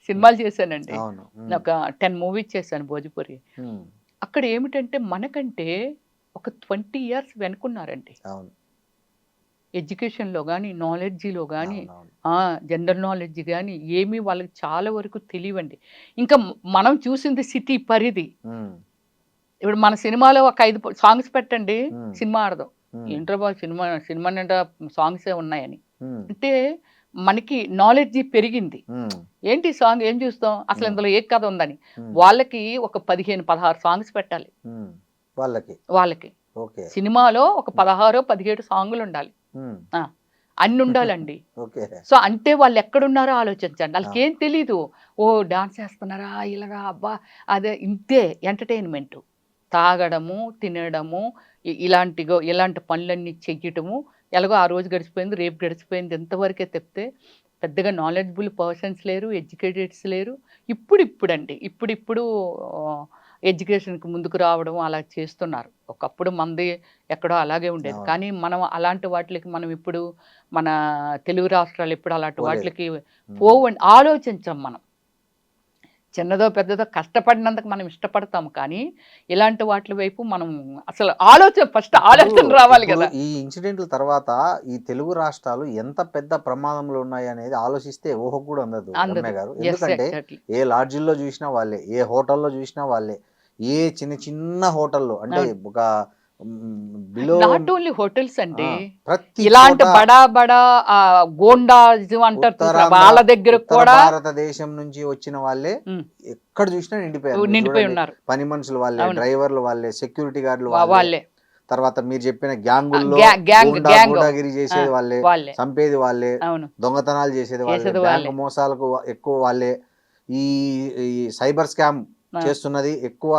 సినిమాలు చేశానండి, ఒక 10 movies చేశాను భోజ్పురి. అక్కడ ఏమిటంటే మనకంటే ఒక 20 years వెనుకున్నారండి. ఎడ్యుకేషన్లో కానీ నాలెడ్జీలో కానీ అవునవును. జనరల్ నాలెడ్జ్ కానీ ఏమీ వాళ్ళకి చాలా వరకు తెలియవండి. ఇంకా మనం చూసింది సిటీ పరిధి. ఉమ్, ఇప్పుడు మన సినిమాలో ఒక 5 సాంగ్స్ పెట్టండి, ఉమ్, సినిమా ఆడదాం. ఉమ్, ఏంట్రా బాబు సినిమా నిండా సాంగ్సే ఉన్నాయని. ఉమ్, అంటే మనకి నాలెడ్జి పెరిగింది. ఉమ్, ఏంటి సాంగ్ ఏం చూస్తాం, అసలు ఇందులో ఏ కథ ఉందని. ఉమ్, వాళ్ళకి ఒక 15-16 సాంగ్స్ పెట్టాలి. ఉమ్, వాళ్ళకి వాళ్ళకి ఓకే. సినిమాలో ఒక 16-17 సాంగులు ఉండాలి. ఉమ్, ఆ, అన్ని ఉండాలండి. ఓకే. సో అంటే వాళ్ళు ఎక్కడున్నారో ఆలోచించండి. వాళ్ళకి ఏం తెలీదు. ఓ డాన్స్ చేస్తున్నారా ఇలాగా, అబ్బా అదే ఇంతే ఎంటర్టైన్మెంట్. తాగడము, తినడము, ఇలాంటి పనులన్నీ చెయ్యటము. ఎలాగో ఆ రోజు గడిచిపోయింది, రేపు గడిచిపోయింది, ఎంతవరకే తెప్పితే పెద్దగా నాలెడ్జబుల్ పర్సన్స్ లేరు, ఎడ్యుకేటెడ్స్ లేరు. ఇప్పుడు ఎడ్యుకేషన్కి ముందుకు రావడం అలా చేస్తున్నారు. ఒకప్పుడు మంది ఎక్కడో అలాగే ఉండేది. అవును. కానీ మనం అలాంటి వాటికి మనం ఇప్పుడు మన తెలుగు రాష్ట్రాలు ఎప్పుడు అలాంటి పోలేదు. వాటికి ఉమ్, పోవండి. ఆలోచించాం మనం. చిన్నదో పెద్దదో కష్టపడినందుకు మనం ఇష్టపడతాం, కానీ ఇలాంటి వాటి వైపు మనం అసలు ఫస్ట్ ఆలోచన రావాలి ఇప్పుడు కదా. ఈ ఇన్సిడెంట్ల తర్వాత ఈ తెలుగు రాష్ట్రాలు ఎంత పెద్ద ప్రమాదంలో ఉన్నాయి అనేది ఆలోచిస్తే ఊహకు కూడా అందదు రమ్య గారు. Yes, ఎందుకంటే exactly. ఏ లాడ్జిల్లో చూసినా వాళ్ళే, ఏ హోటల్లో చూసినా వాళ్ళే, ఏ చిన్న చిన్న హోటల్లో అంటే ఒక బిలో నాట్ ఓన్లీ హోటల్స్ అండి, ప్రతి ఇలాంటి చోట బడా గోండాజం అంటారు చూసారా, ఉత్తరాంధ్ర, వాళ్ళ దగ్గర ఉత్తర కూడా భారతదేశం నుంచి వచ్చిన వాళ్ళే ఎక్కడ చూసినా నిండిపోయారు. మీరు నిండిపోయి చూడండి, ఉన్నారు. పని మనుషులు వాళ్ళే, అవును. డ్రైవర్లు వాళ్ళే, సెక్యూరిటీ గార్డులు వాళ్ళే, వాళ్ళే తర్వాత మీరు చెప్పిన గ్యాంగుల్లో గ్యాంగ్ గూండాగిరి చేసేది వాళ్ళే, వాళ్ళే. చంపేది వాళ్ళే, అవును, దొంగతనాలు చేసేది వాళ్ళే, చేసేది బ్యాంక్ వాళ్ళే. మోసాలకు ఎక్కువ వాళ్ళే, ఈ ఈ సైబర్ స్కామ్ చేస్తున్నది ఎక్కువ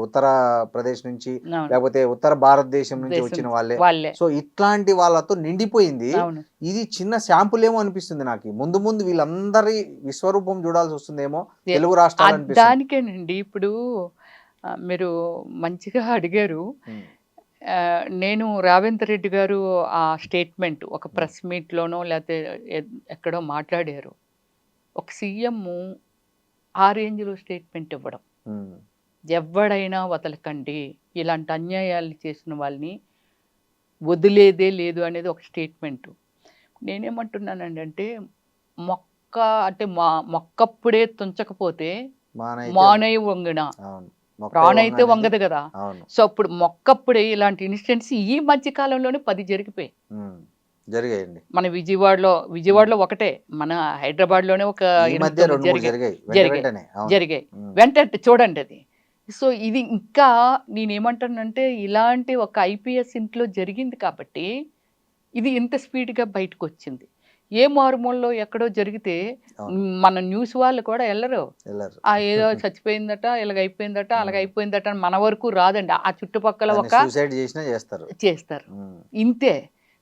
ఉత్తరప్రదేశ్ నుంచి, అవును. లేకపోతే ఉత్తర భారతదేశం నుంచి వచ్చిన వాళ్ళే. వాళ్ళే. సో ఇట్లాంటి వాళ్ళతో నిండిపోయింది. అవును. ఇది చిన్న శాంపుల్ ఏమో అనిపిస్తుంది నాకు. ముందు ముందు వీళ్ళందరి విశ్వరూపం చూడాల్సి వస్తుందేమో తెలుగు రాష్ట్రాలు అనిపిస్తుంది. దానికేనండి ఇప్పుడు మీరు మంచిగా అడిగారు. నేను రేవంత్ రెడ్డి గారు ఆ స్టేట్మెంట్ ఒక ప్రెస్ మీట్లోనో లేకపోతే ఎక్కడో మాట్లాడారు. ఒక సీఎం ఆ రేంజ్లో స్టేట్మెంట్ ఇవ్వడం, ఎవడైనా వదలకండి, ఇలాంటి అన్యాయాలు చేసిన వాళ్ళని వదిలేదే లేదు అనేది ఒక స్టేట్మెంటు. నేనేమంటున్నానండి అంటే మొక్కప్పుడే తుంచకపోతే మానై వంగిన ప్రాణైతే వంగదు కదా. సో అప్పుడు మొక్కప్పుడే ఇలాంటి ఇన్సిడెంట్స్ ఈ మధ్య కాలంలోనే 10 జరిగిపోయాయి. జరిగాయండి. మన విజయవాడలో ఒకటే, మన హైదరాబాద్లోనే ఒక జరిగాయి వెంటనే చూడండి అది. సో ఇది ఇంకా నేనేమంటానంటే ఇలాంటి ఒక ఐపీఎస్ ఇంట్లో జరిగింది కాబట్టి ఇది ఇంత స్పీడ్గా బయటకు వచ్చింది. ఏ మారుమూలలో ఎక్కడో జరిగితే మన న్యూస్ వాళ్ళు కూడా వెళ్ళరు. ఏదో చచ్చిపోయిందట, ఇలాగైపోయిందట, అలాగైపోయిందట అని మన వరకు రాదండి. ఆ చుట్టుపక్కల ఒక చేస్తారు ఇంతే.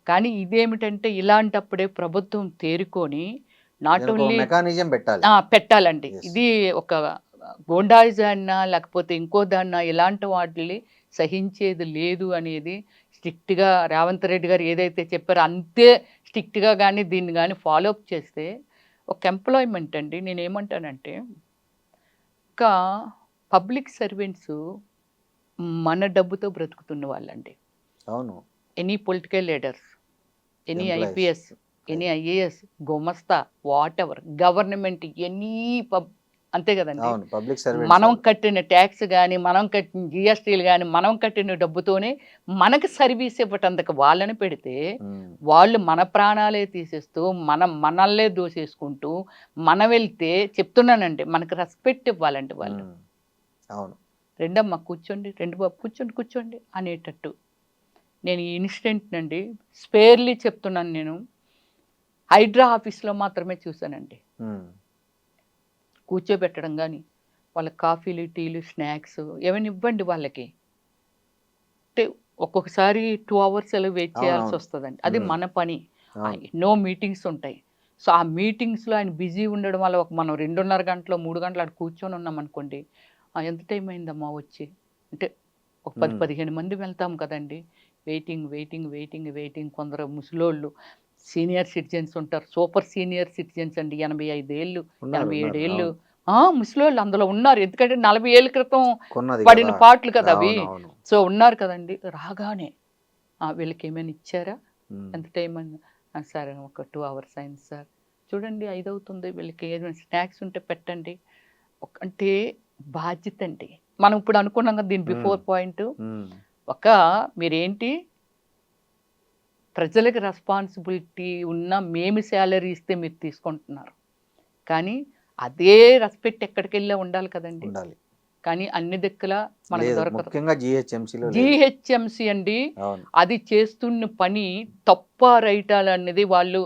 కానీ ఇదేమిటంటే ఇలాంటప్పుడే ప్రభుత్వం తేరుకొని నాట్ ఓన్లీ మెకానిజం పెట్టాలండి. ఇది ఒక గోండాయిజాన్నా లేకపోతే ఇంకో దాన్నా ఇలాంటి వాటిని సహించేది లేదు అనేది స్ట్రిక్ట్గా రేవంత్ రెడ్డి గారు ఏదైతే చెప్పారో అంతే స్ట్రిక్ట్గా కానీ దీన్ని కానీ ఫాలోఅప్ చేస్తే ఒక ఎంప్లాయ్మెంట్ అండి. నేనేమంటానంటే ఒక పబ్లిక్ సర్వెంట్స్ మన డబ్బుతో బ్రతుకుతున్న వాళ్ళండి. అవును. Any political leaders, any IPS, any IAS, గుమస్తా, వాట్ ఎవర్ గవర్నమెంట్, ఎనీ అంతే కదండి. మనం కట్టిన ట్యాక్స్ కానీ, మనం కట్టిన జిఎస్టీలు కానీ, మనం కట్టిన డబ్బుతోనే మనకు సర్వీస్ ఇవ్వటందుకు వాళ్ళని పెడితే వాళ్ళు మన ప్రాణాలే తీసేస్తూ మనల్నే దోసేసుకుంటూ వెళ్తే చెప్తున్నానండి, మనకు రెస్పెక్ట్ ఇవ్వాలండి వాళ్ళు. రెండమ్మ కూర్చోండి, రెండు బాబు కూర్చోండి అనేటట్టు. నేను ఈ ఇన్సిడెంట్ అండి స్పేర్లీ చెప్తున్నాను. నేను హైడ్రా ఆఫీస్లో మాత్రమే చూశానండి. కూర్చోబెట్టడం కానీ, వాళ్ళకి కాఫీలు, టీలు, స్నాక్స్ ఏమైనా ఇవ్వండి వాళ్ళకి. అంటే ఒక్కొక్కసారి 2 hours అలా వెయిట్ చేయాల్సి వస్తుందండి. అది మన పని. ఎన్నో మీటింగ్స్ ఉంటాయి. సో ఆ మీటింగ్స్లో ఆయన బిజీ ఉండడం వల్ల మనం 2:30 గంటలు 3 గంటలు అక్కడ కూర్చొని ఉన్నాం అనుకోండి, ఎంత టైం అయిందమ్మా వచ్చి అంటే ఒక 10-15 మంది వెళ్తాం కదండి. వెయిటింగ్. కొందరు ముసలోళ్ళు, సీనియర్ సిటిజన్స్ ఉంటారు, సూపర్ సీనియర్ సిటిజన్స్ అండి, 85 ఏళ్ళు, 87 ఏళ్ళు ముసలోళ్ళు అందులో ఉన్నారు. ఎందుకంటే 40 ఏళ్ళ క్రితం పడిన పాటలు కదా అవి. సో ఉన్నారు కదండి. రాగానే వీళ్ళకి ఏమైనా ఇచ్చారా, ఎంత టైం అని సార్ ఒక 2 hours అయింది సార్, చూడండి 5 అవుతుంది, వీళ్ళకి ఏదైనా స్నాక్స్ ఉంటే పెట్టండి. అంటే బాధ్యత అండి. మనం ఇప్పుడు అనుకున్నాం కదా దీని బిఫోర్ పాయింట్, ఒక మీరేంటి ప్రజలకు రెస్పాన్సిబిలిటీ ఉన్న మేము శాలరీ ఇస్తే మీరు తీసుకుంటున్నారు, కానీ అదే రెస్పెక్ట్ ఎక్కడికి వెళ్ళా ఉండాలి కదండి. ఉండాలి. కానీ అన్ని దిక్కులా మనకు లేదు, దొరకదు. ముఖ్యంగా జిహెచ్ఎంసీలో జిహెచ్ఎంసి అండి, అవును. అది చేస్తున్న పని తప్ప రైటాలు అనేది వాళ్ళు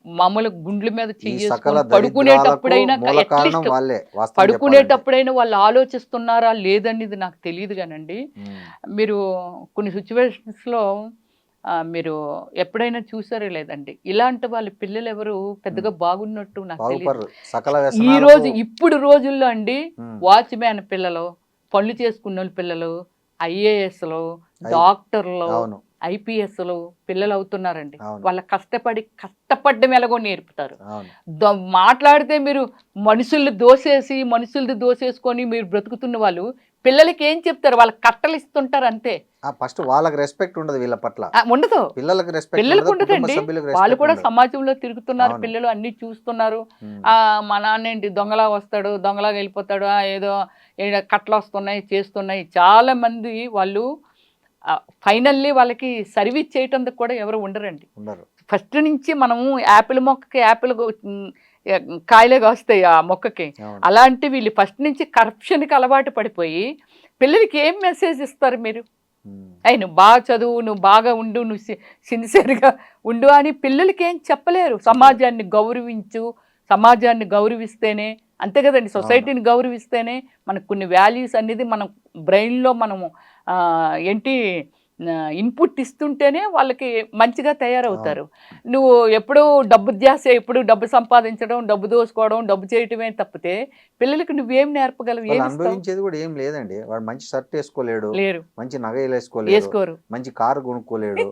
మామూలు గుండ్ల మీద ఈ సకల చేసుకొని పడుకునేటప్పుడైనా మూల కారణం అట్లీస్ట్ వాళ్ళే వాస్తవం పడుకునేటప్పుడైనా వాళ్ళు ఆలోచిస్తున్నారా లేదనేది నాకు తెలియదు కానండి. చెప్పాలంటే. మీరు కొన్ని సిచ్యువేషన్స్లో మీరు ఎప్పుడైనా చూసారే లేదండి, ఇలాంటి వాళ్ళ పిల్లలు ఎవరు పెద్దగా బాగున్నట్టు నాకు తెలియదు. బాగుపడరు. సకల ఈ వ్యసనాలకు రోజు ఇప్పుడు రోజుల్లో అండి ఉమ్, వాచ్మ్యాన్ పిల్లలు, పనులు చేసుకున్న వాళ్ళ పిల్లలు, ఐఏఎస్లు, డాక్టర్లు, అవును ఐపీఎస్లు పిల్లలు అవుతున్నారండి. అవును వాళ్ళ కష్టపడ్డం ఎలాగో నేర్పుతారు. అవును మాట్లాడితే మీరు మనుషులది దోసేసుకొని మీరు బ్రతుకుతున్న వాళ్ళు పిల్లలకి ఏం చెప్తారు? వాళ్ళకి కట్టలు ఇస్తుంటారు అంతే. ఫస్ట్ వాళ్ళకి రెస్పెక్ట్ ఉండదు వీళ్ళ పట్ల, ఉండదు. పిల్లలకు రెస్పెక్ట్ పిల్లలకు ఉండదు, కుటుంబ ఉండదండి. సభ్యులకు వాళ్ళు రెస్పెక్ట్ కూడా ఉండదు. సమాజంలో తిరుగుతున్నారు, అవును. పిల్లలు అన్ని చూస్తున్నారు. ఉమ్, మా నాన్న ఏంటి దొంగలా వస్తాడు, దొంగలాగా వెళ్ళిపోతాడు, ఏదో కట్టలు వస్తున్నాయి చేస్తున్నాయి. చాలా మంది వాళ్ళు ఫైనల్లీ వాళ్ళకి సర్వీస్ చేయటందుకు కూడా ఎవరు ఉండరండి. ఉండరు. ఫస్ట్ నుంచి మనము యాపిల్ మొక్కకి యాపిల్ కాయలే కాస్తాయి ఆ మొక్కకి. అవును. అలాంటి వీళ్ళు ఫస్ట్ నుంచి కరప్షన్కి అలవాటు పడిపోయి పిల్లలకి ఏం మెసేజ్ ఇస్తారు మీరు? ఉమ్, అయ్యి నువ్వు బాగా చదువు, నువ్వు బాగా ఉండు, నువ్వు సిన్సియర్గా ఉండు అని పిల్లలకి ఏం చెప్పలేరు. సమాజాన్ని గౌరవించు, సమాజాన్ని గౌరవిస్తేనే, అంతే కదండి, సొసైటీని గౌరవిస్తేనే మనకు కొన్ని వాల్యూస్ అనేది మనం బ్రెయిన్లో మనము ఏంటి ఇన్పుట్ ఇస్తుంటేనే వాళ్ళకి మంచిగా తయారవుతారు. నువ్వు ఎప్పుడూ డబ్బు ధ్యాస, ఎప్పుడు డబ్బు సంపాదించడం, డబ్బు దోసుకోవడం, డబ్బు చేయటమే తప్పితే పిల్లలకి నువ్వేం నేర్పగలవు? వాళ్ళు ఏమి అనుభవించేది కూడా ఏం లేదండి. వాడు మంచి షర్ట్ వేసుకోలేడు, లేరు, మంచి నగ వేసుకోలేడు, వేసుకోరు. మంచి కారు కొనుక్కోలేడు,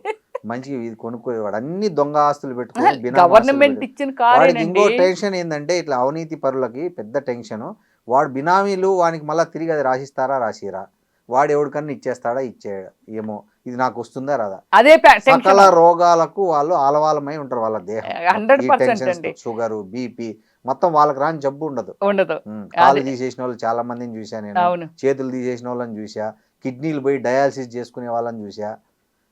మంచి ఇది కొనుక్కోలేడు. అన్ని దొంగ ఆస్తులు పెట్టుకొని బినామీ ఆస్తులు గవర్నమెంట్ పెట్టుకొని. ఇచ్చిన వాడికి ఇంకో కారేనండి. టెన్షన్ ఏంటంటే, ఇట్లా అవినీతి పరులకి పెద్ద టెన్షన్, వాడు బినామీలు వానికి మళ్ళీ తిరిగి అది రాసిస్తారా రాసిరా, వాడు ఎవరికన్నా ఇచ్చేస్తాడా ఇచ్చేయడా, ఏమో ఇది నాకు వస్తుందా రాదా. అదే సకల రోగాలకు వాళ్ళు ఆలవాలమై ఉంటారు. వాళ్ళ దేహం 100% అండి. షుగరు, బీపీ మొత్తం వాళ్ళకి రాని జబ్బు ఉండదు. ఉండదు. కాలు తీసేసిన వాళ్ళు చాలా మందిని చూసా నేను, అవును. చేతులు తీసేసిన వాళ్ళని చూసా, కిడ్నీలు పోయి డయాలసిస్ చేసుకునే వాళ్ళని చూసా.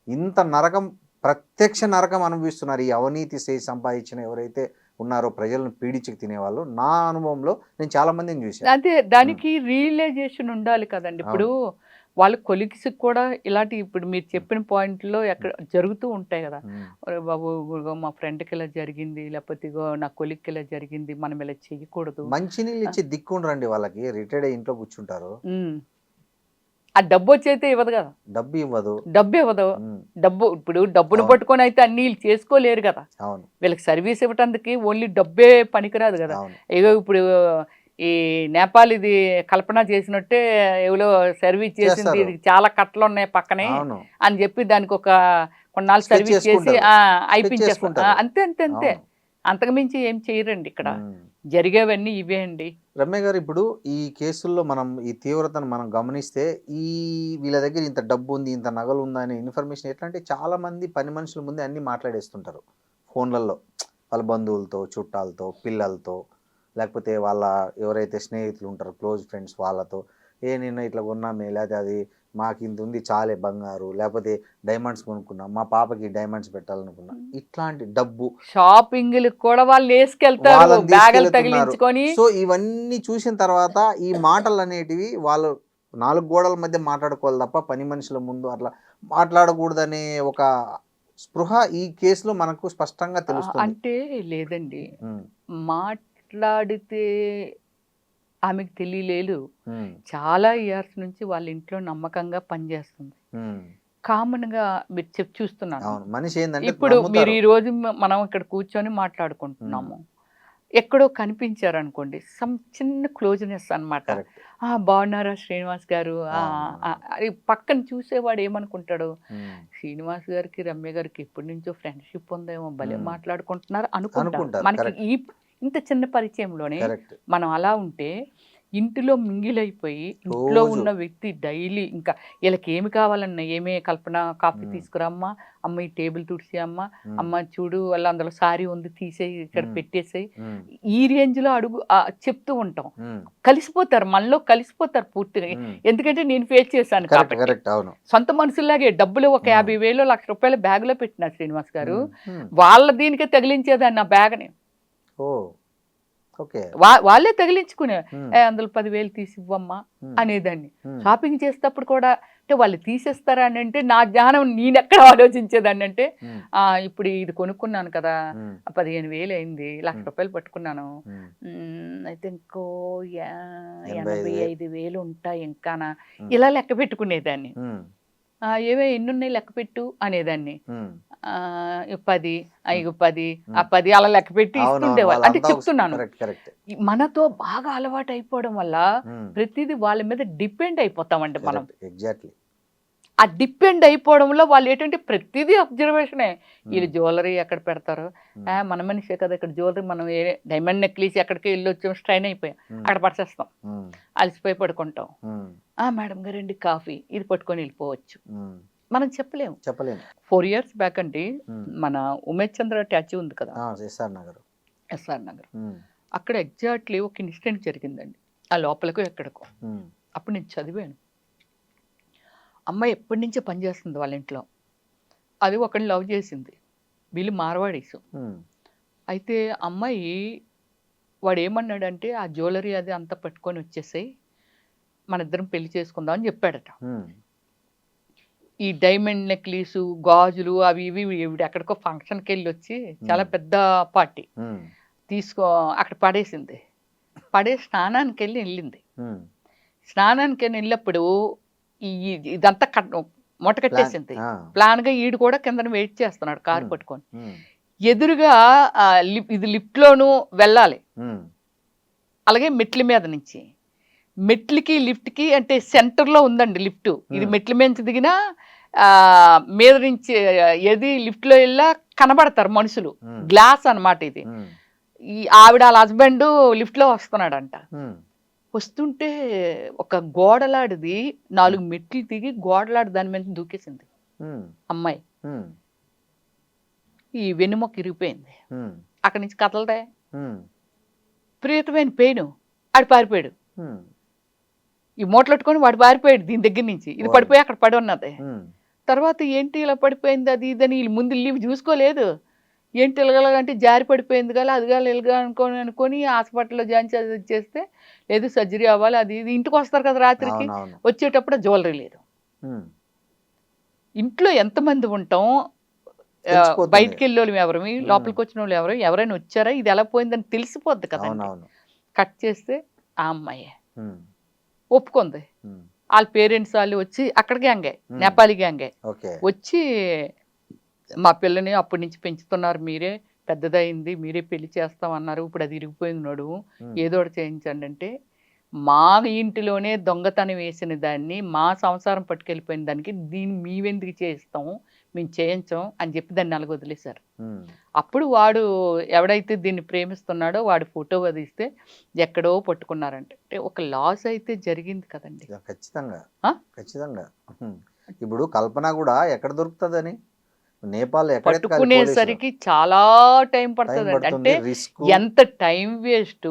ఇంత నరకం, ప్రత్యక్ష నరకం అనుభవిస్తున్నారు ఈ అవినీతి సంపాదించిన ఎవరైతే ఉన్నారో, ప్రజలను పీడించుకు తినేవాళ్ళు. నా అనుభవంలో నేను చాలా మందిని చూసా. అదే దానికి రియలైజేషన్ ఉండాలి కదండి. ఇప్పుడు వాళ్ళ కొలిక్స్ కూడా ఇలాంటి ఇప్పుడు మీరు చెప్పిన పాయింట్లో ఎక్కడ జరుగుతూ ఉంటాయి కదా. ఒరే బాబు, ఇగో మా ఫ్రెండ్కి ఇలా జరిగింది, లేకపోతే ఇగో నా కొలిక్కి ఇలా జరిగింది, మనం ఇలా చెయ్యకూడదు. మంచినీళ్ళు ఇచ్చి దిక్కుండరండి వాళ్ళకి. రిటైర్డ్ అయ్యి ఇంట్లో కూర్చుంటారు, ఆ డబ్బు వచ్చైతే ఇవ్వదు కదా, డబ్బు ఇవ్వదు. డబ్బు ఇవ్వదు. ఇప్పుడు డబ్బును పట్టుకొని అయితే అన్ని వీళ్ళు చేసుకోలేరు కదా. అవును వీళ్ళకి సర్వీస్ ఇవ్వటానికి ఓన్లీ డబ్బే పనికిరాదు కదా. అవును ఏదో ఇప్పుడు ఈ నేపాల్ ఇది కల్పన చేసినట్టే ఎవరో సర్వీస్ చేసింది, చేస్తారు. ఇది చాలా కట్టలు ఉన్నాయి పక్కనే అవును అని చెప్పి దానికి ఒక కొన్నాళ్ళు Sketch సర్వీస్ చేసి చేసుకుంటారు. అయిపించేస్తారు. చేసుకుంటారు. అంతే అంతే అంతే, అవును. అంతకుమించి ఏం చేయరండి. ఇక్కడ ఉమ్. జరిగేవన్నీ ఇవే అండి. రమ్య గారు, ఇప్పుడు ఈ కేసుల్లో మనం ఈ తీవ్రతను మనం గమనిస్తే, ఈ వీళ్ళ దగ్గర ఇంత డబ్బు ఉంది, ఇంత నగలు ఉంది అనే ఇన్ఫర్మేషన్ ఎట్లా అంటే, చాలా మంది పని మనుషుల ముందే అన్ని మాట్లాడేస్తుంటారు ఫోన్లలో, వాళ్ళ బంధువులతో, చుట్టాలతో, పిల్లలతో, లేకపోతే వాళ్ళ ఎవరైతే స్నేహితులు ఉంటారో క్లోజ్ ఫ్రెండ్స్ వాళ్ళతో, నిన్న ఇట్లా కొన్నామే, లేకపోతే అది మాకు ఇంత ఉంది చాలే బంగారు, లేకపోతే డైమండ్స్ కొనుక్కున్నాం, మా పాపకి డైమండ్స్ పెట్టాలనుకున్నా, ఇట్లాంటి డబ్బు షాపింగ్లకు కూడా వాళ్ళు వేసుకెళ్తారు, వాళ్ళని బ్యాగులు తీసుకెళ్తున్నారు. తగిలించుకొని. సో ఇవన్నీ చూసిన తర్వాత ఈ మాటలు అనేటివి వాళ్ళు 4 గోడల మధ్య మాట్లాడుకోవాలి తప్ప పని మనుషుల ముందు అట్లా మాట్లాడకూడదనే ఒక స్పృహ ఈ కేసులో మనకు స్పష్టంగా తెలుస్తుంది. అంటే లేదండి, మాట్లాడితే ఆమెకు తెలియలేదు. చాలా ఇయర్స్ నుంచి వాళ్ళ ఇంట్లో నమ్మకంగా పనిచేస్తుంది. కామన్గా మీరు చూస్తున్నాను. మనిషి ఏంటంటే, ఇప్పుడు మీరు ఈ రోజు మనం ఇక్కడ కూర్చొని మాట్లాడుకుంటున్నాము, ఎక్కడో కనిపించారు అనుకోండి, సమ్ చిన్న క్లోజ్నెస్ అనమాట. బాగున్నారా శ్రీనివాస్ గారు, పక్కన చూసేవాడు ఏమనుకుంటాడు, శ్రీనివాస్ గారికి రమ్య గారికి ఎప్పటి నుంచో ఫ్రెండ్షిప్ ఉందేమో, భలే మాట్లాడుకుంటున్నారు అనుకుంటారు. మనకి ఇంత చిన్న పరిచయంలోనే మనం అలా ఉంటే, ఇంటిలో మింగిలైపోయి ఇంట్లో రోజు. ఉన్న వ్యక్తి డైలీ ఇంకా వీళ్ళకి ఏమి కావాలన్నా ఏమే కల్పన కాఫీ తీసుకురమ్మా, అమ్మ ఈ టేబుల్ తుడిసి అమ్మ చూడు వాళ్ళ అందులో సారీ ఉంది తీసేయి ఇక్కడ పెట్టేసేయి, ఈ రేంజ్లో అడుగు చెప్తూ ఉంటాం. కలిసిపోతారు, మనలో కలిసిపోతారు పూర్తిగా. ఎందుకంటే నేను ఫేస్ చేశాను కాబట్టి. కరెక్ట్, అవును. సొంత మనుషుల్లాగే డబ్బులు ఒక 50,000 1,00,000 రూపాయలు బ్యాగ్లో పెట్టిన శ్రీనివాస్ గారు, వాళ్ళ దీనికే తగిలించేదాన్ని నా బ్యాగ్ని. ఓ ఓకే. వాళ్ళే తగిలించుకునే అందులో 10,000 తీసి ఇవ్వమ్మా అనేదాన్ని. షాపింగ్ చేసేటప్పుడు కూడా అంటే వాళ్ళు తీసేస్తారా అని అంటే నా జ్ఞానం నేనెక్కడ ఆలోచించేదాన్ని అంటే ఇప్పుడు ఇది కొనుక్కున్నాను కదా 15,000 అయింది, 1,00,000 రూపాయలు పట్టుకున్నాను, అయితే ఇంకో 85,000 ఉంటాయి ఇంకానా, ఇలా లెక్క పెట్టుకునేదాన్ని. ఏవే ఎన్నున్నాయి లెక్క పెట్టు అనేదాన్ని. 10 5 10 ఆ 10 అలా లెక్క పెట్టి ఇస్తుండేవాళ్ళు. అంటే చెప్తున్నాను, మనతో బాగా అలవాటు అయిపోవడం వల్ల ప్రతిదీ వాళ్ళ మీద డిపెండ్ అయిపోతామండి మనం. ఎగ్జాక్ట్లీ. ఆ డిపెండ్ అయిపోవడంలో వాళ్ళు ఏంటంటే ప్రతిదీ అబ్జర్వేషనే. వీళ్ళు జ్యువెలరీ ఎక్కడ పెడతారు, మన మనిషే కదా ఇక్కడ జ్యువెలరీ, మనం ఏ డైమండ్ నెక్లెస్ ఎక్కడికి వెళ్ళి వచ్చాం స్ట్రైన్ అయిపోయాం, అక్కడ పడిచేస్తాం, అలసిపోయి పడుకుంటాం. మేడం గారండి కాఫీ, ఇది పట్టుకొని వెళ్ళిపోవచ్చు. మనం చెప్పలేము. 4 years బ్యాక్ అండి మన ఉమేష్ చంద్ర ట్యాచ్యూ ఉంది కదా ఎస్ఆర్ నగర్, అక్కడ ఎగ్జాక్ట్లీ ఒక ఇన్సిడెంట్ జరిగిందండి. ఆ లోపలకు ఎక్కడికో అప్పుడు నేను చదివాను. అమ్మాయి ఎప్పటి నుంచో పనిచేస్తుంది వాళ్ళ ఇంట్లో. అది ఒకరిని లవ్ చేసింది, వీళ్ళు మార్వాడీసు. అయితే అమ్మాయి వాడు ఏమన్నాడంటే ఆ జ్యువెలరీ అది అంతా పట్టుకొని వచ్చేసాయి, మన ఇద్దరం పెళ్లి చేసుకుందాం అని చెప్పాడట. ఈ డైమండ్ నెక్లెస్ గాజులు అవి ఇవి ఎక్కడికో ఫంక్షన్కి వెళ్ళి వచ్చి చాలా పెద్ద పార్టీ అక్కడ పడేసింది. స్నానానికి వెళ్ళింది. స్నానానికి వెళ్ళినప్పుడు ఇదంతా మూట కట్టేసింది. ప్లాన్గా ఈడు కూడా కింద వెయిట్ చేస్తున్నాడు కారు పట్టుకొని. ఎదురుగా ఇది లిఫ్ట్లోనూ వెళ్ళాలి, అలాగే మెట్ల మీద నుంచి మెట్లకి లిఫ్ట్కి అంటే సెంటర్లో ఉందండి లిఫ్ట్. ఇది మెట్ల మీద దిగినా మీద నుంచి ఏది లిఫ్ట్లో వెళ్ళా కనబడతారు మనుషులు, గ్లాస్ అన్నమాట ఇది. ఈ ఆవిడ వాళ్ళ హస్బెండ్ లిఫ్ట్లో వస్తున్నాడంట. వస్తుంటే ఒక గోడలాడిది 4 మెట్లు దిగి గోడలాడి దాని మీద దూకేసింది అమ్మాయి. ఈ వెన్నుముక్క ఇరిగిపోయింది, అక్కడి నుంచి కదలదే, విపరీతమైన పెయిన్. ఆడు పారిపోయాడు, ఈ మూటలట్టుకొని వాడు పారిపోయాడు దీని దగ్గర నుంచి. ఇది పడిపోయి అక్కడ పడి ఉన్నది. తర్వాత ఏంటి ఇలా పడిపోయింది అది ఇదని వీళ్ళు ముందు లీవ్ చూసుకోలేదు. ఏంటి ఇలాగంటే జారి పడిపోయింది కదా, అది కాదు ఇలాగా అనుకొని హాస్పిటల్లో జాయిన్ చేస్తే లేదు సర్జరీ అవ్వాలి అది ఇది. ఇంటికి వస్తారు కదా రాత్రికి, వచ్చేటప్పుడు జ్యువెలరీ లేదు. ఇంట్లో ఎంతమంది ఉంటాం, బయటికి వెళ్ళే వాళ్ళు ఎవరు, లోపలికి వచ్చిన వాళ్ళు ఎవరు, ఎవరైనా వచ్చారా, ఇది ఎలా పోయిందని తెలిసిపోద్ది కదండి. కట్ చేస్తే ఆ అమ్మాయి ఒప్పుకుంది. వాళ్ళ పేరెంట్స్ వాళ్ళు వచ్చి అక్కడ గ్యాంగే, నేపాలీ గ్యాంగే వచ్చి మా పిల్లని అప్పటి నుంచి పెంచుతున్నారు మీరే, పెద్దదైంది మీరే పెళ్లి చేస్తామన్నారు, ఇప్పుడు అది ఇరిగిపోయింది నడువు, ఏదో ఒకటి చేయించండి అంటే, మా ఇంటిలోనే దొంగతనం వేసిన దాన్ని మా సంసారం పట్టుకెళ్ళిపోయిన దానికి దీన్ని మేవెందుకు చేయిస్తాము, మేము చేయించాం అని చెప్పి దాన్ని అలాగ వదిలేశారు. అప్పుడు వాడు ఎవడైతే దీన్ని ప్రేమిస్తున్నాడో వాడు ఫోటో వదిలిస్తే ఎక్కడో పట్టుకున్నారంటే ఒక లాస్ అయితే జరిగింది కదండి. ఖచ్చితంగా. ఇప్పుడు కల్పన కూడా ఎక్కడ దొరుకుతుందని నేపాల్ పట్టుకునేసరికి చాలా టైం పడుతుంది. అంటే ఎంత టైం వేస్ట్,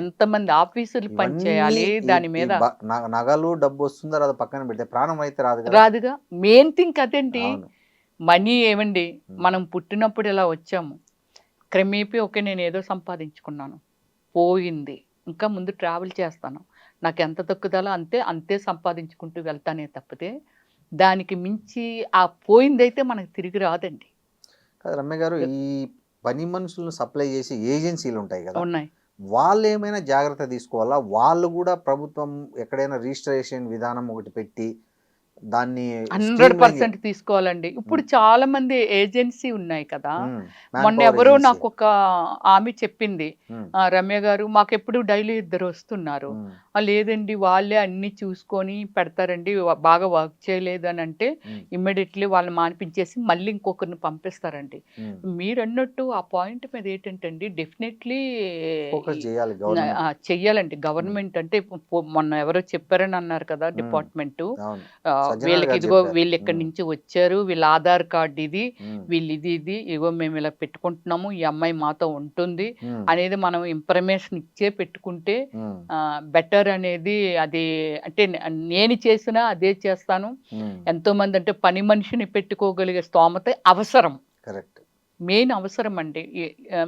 ఎంతమంది ఆఫీసులు పనిచేయాలి దాని మీద. నగలు డబ్బు వస్తుందో అది పక్కన పెడితే ప్రాణం అయితే రాదుగా. మెయిన్ థింగ్ అదేంటి, మనీ ఏమండి, మనం పుట్టినప్పుడు ఇలా వచ్చాము, క్రమేపీ ఓకే నేను ఏదో సంపాదించుకున్నాను, పోయింది, ఇంకా ముందు ట్రావెల్ చేస్తాను, నాకు ఎంత దక్కుదాలో అంతే సంపాదించుకుంటూ వెళ్తానే తప్పితే దానికి మించి ఆ పోయిందైతే మనకు తిరిగి రాదండి. రమ్య గారు, ఈ పని మనుషులను సప్లై చేసే ఏజెన్సీలు ఉంటాయి కదా, ఉన్నాయి, వాళ్ళు ఏమైనా జాగ్రత్త తీసుకోవాలా? వాళ్ళు కూడా ప్రభుత్వం ఎక్కడైనా రిజిస్ట్రేషన్ విధానం ఒకటి పెట్టి దాన్ని 100% తీసుకోవాలండి. ఇప్పుడు చాలా మంది ఏజెన్సీ ఉన్నాయి కదా. మొన్న ఎవరో నాకు ఒక ఆమె చెప్పింది, రమ్య గారు మాకు ఎప్పుడు డైలీ 2 వస్తున్నారు, లేదండి వాళ్ళే అన్నీ చూసుకొని పెడతారండి, బాగా వర్క్ చేయలేదు అని అంటే ఇమ్మీడియట్లీ వాళ్ళని మానిపించేసి మళ్ళీ ఇంకొకరిని పంపిస్తారండి. మీరన్నట్టు ఆ పాయింట్ మీద ఏంటంటే అండి, డెఫినెట్లీ ఫోకస్ చేయాలి గవర్నమెంట్. చెయ్యాలండి గవర్నమెంట్. అంటే మొన్న ఎవరో చెప్పారని అన్నారు కదా డిపార్ట్మెంట్, అవును. వీళ్ళకి ఇదిగో వీళ్ళు ఎక్కడి ఉమ్, నుంచి వచ్చారు, వీళ్ళ ఆధార్ కార్డు ఇది, ఉమ్, వీళ్ళు ఇది ఇగో మేము ఇలా పెట్టుకుంటున్నాము, ఈ అమ్మాయి మాతో ఉంటుంది ఉమ్, అనేది మనం ఇన్ఫర్మేషన్ ఇచ్చే పెట్టుకుంటే ఉమ్, బెటర్ అనేది. అది అంటే నేను చేసినా అదే చేస్తాను. ఉమ్, ఎంతోమంది అంటే పని మనిషిని పెట్టుకోగలిగే స్తోమత అవసరం, కరెక్ట్. మెయిన్ అవసరం అండి.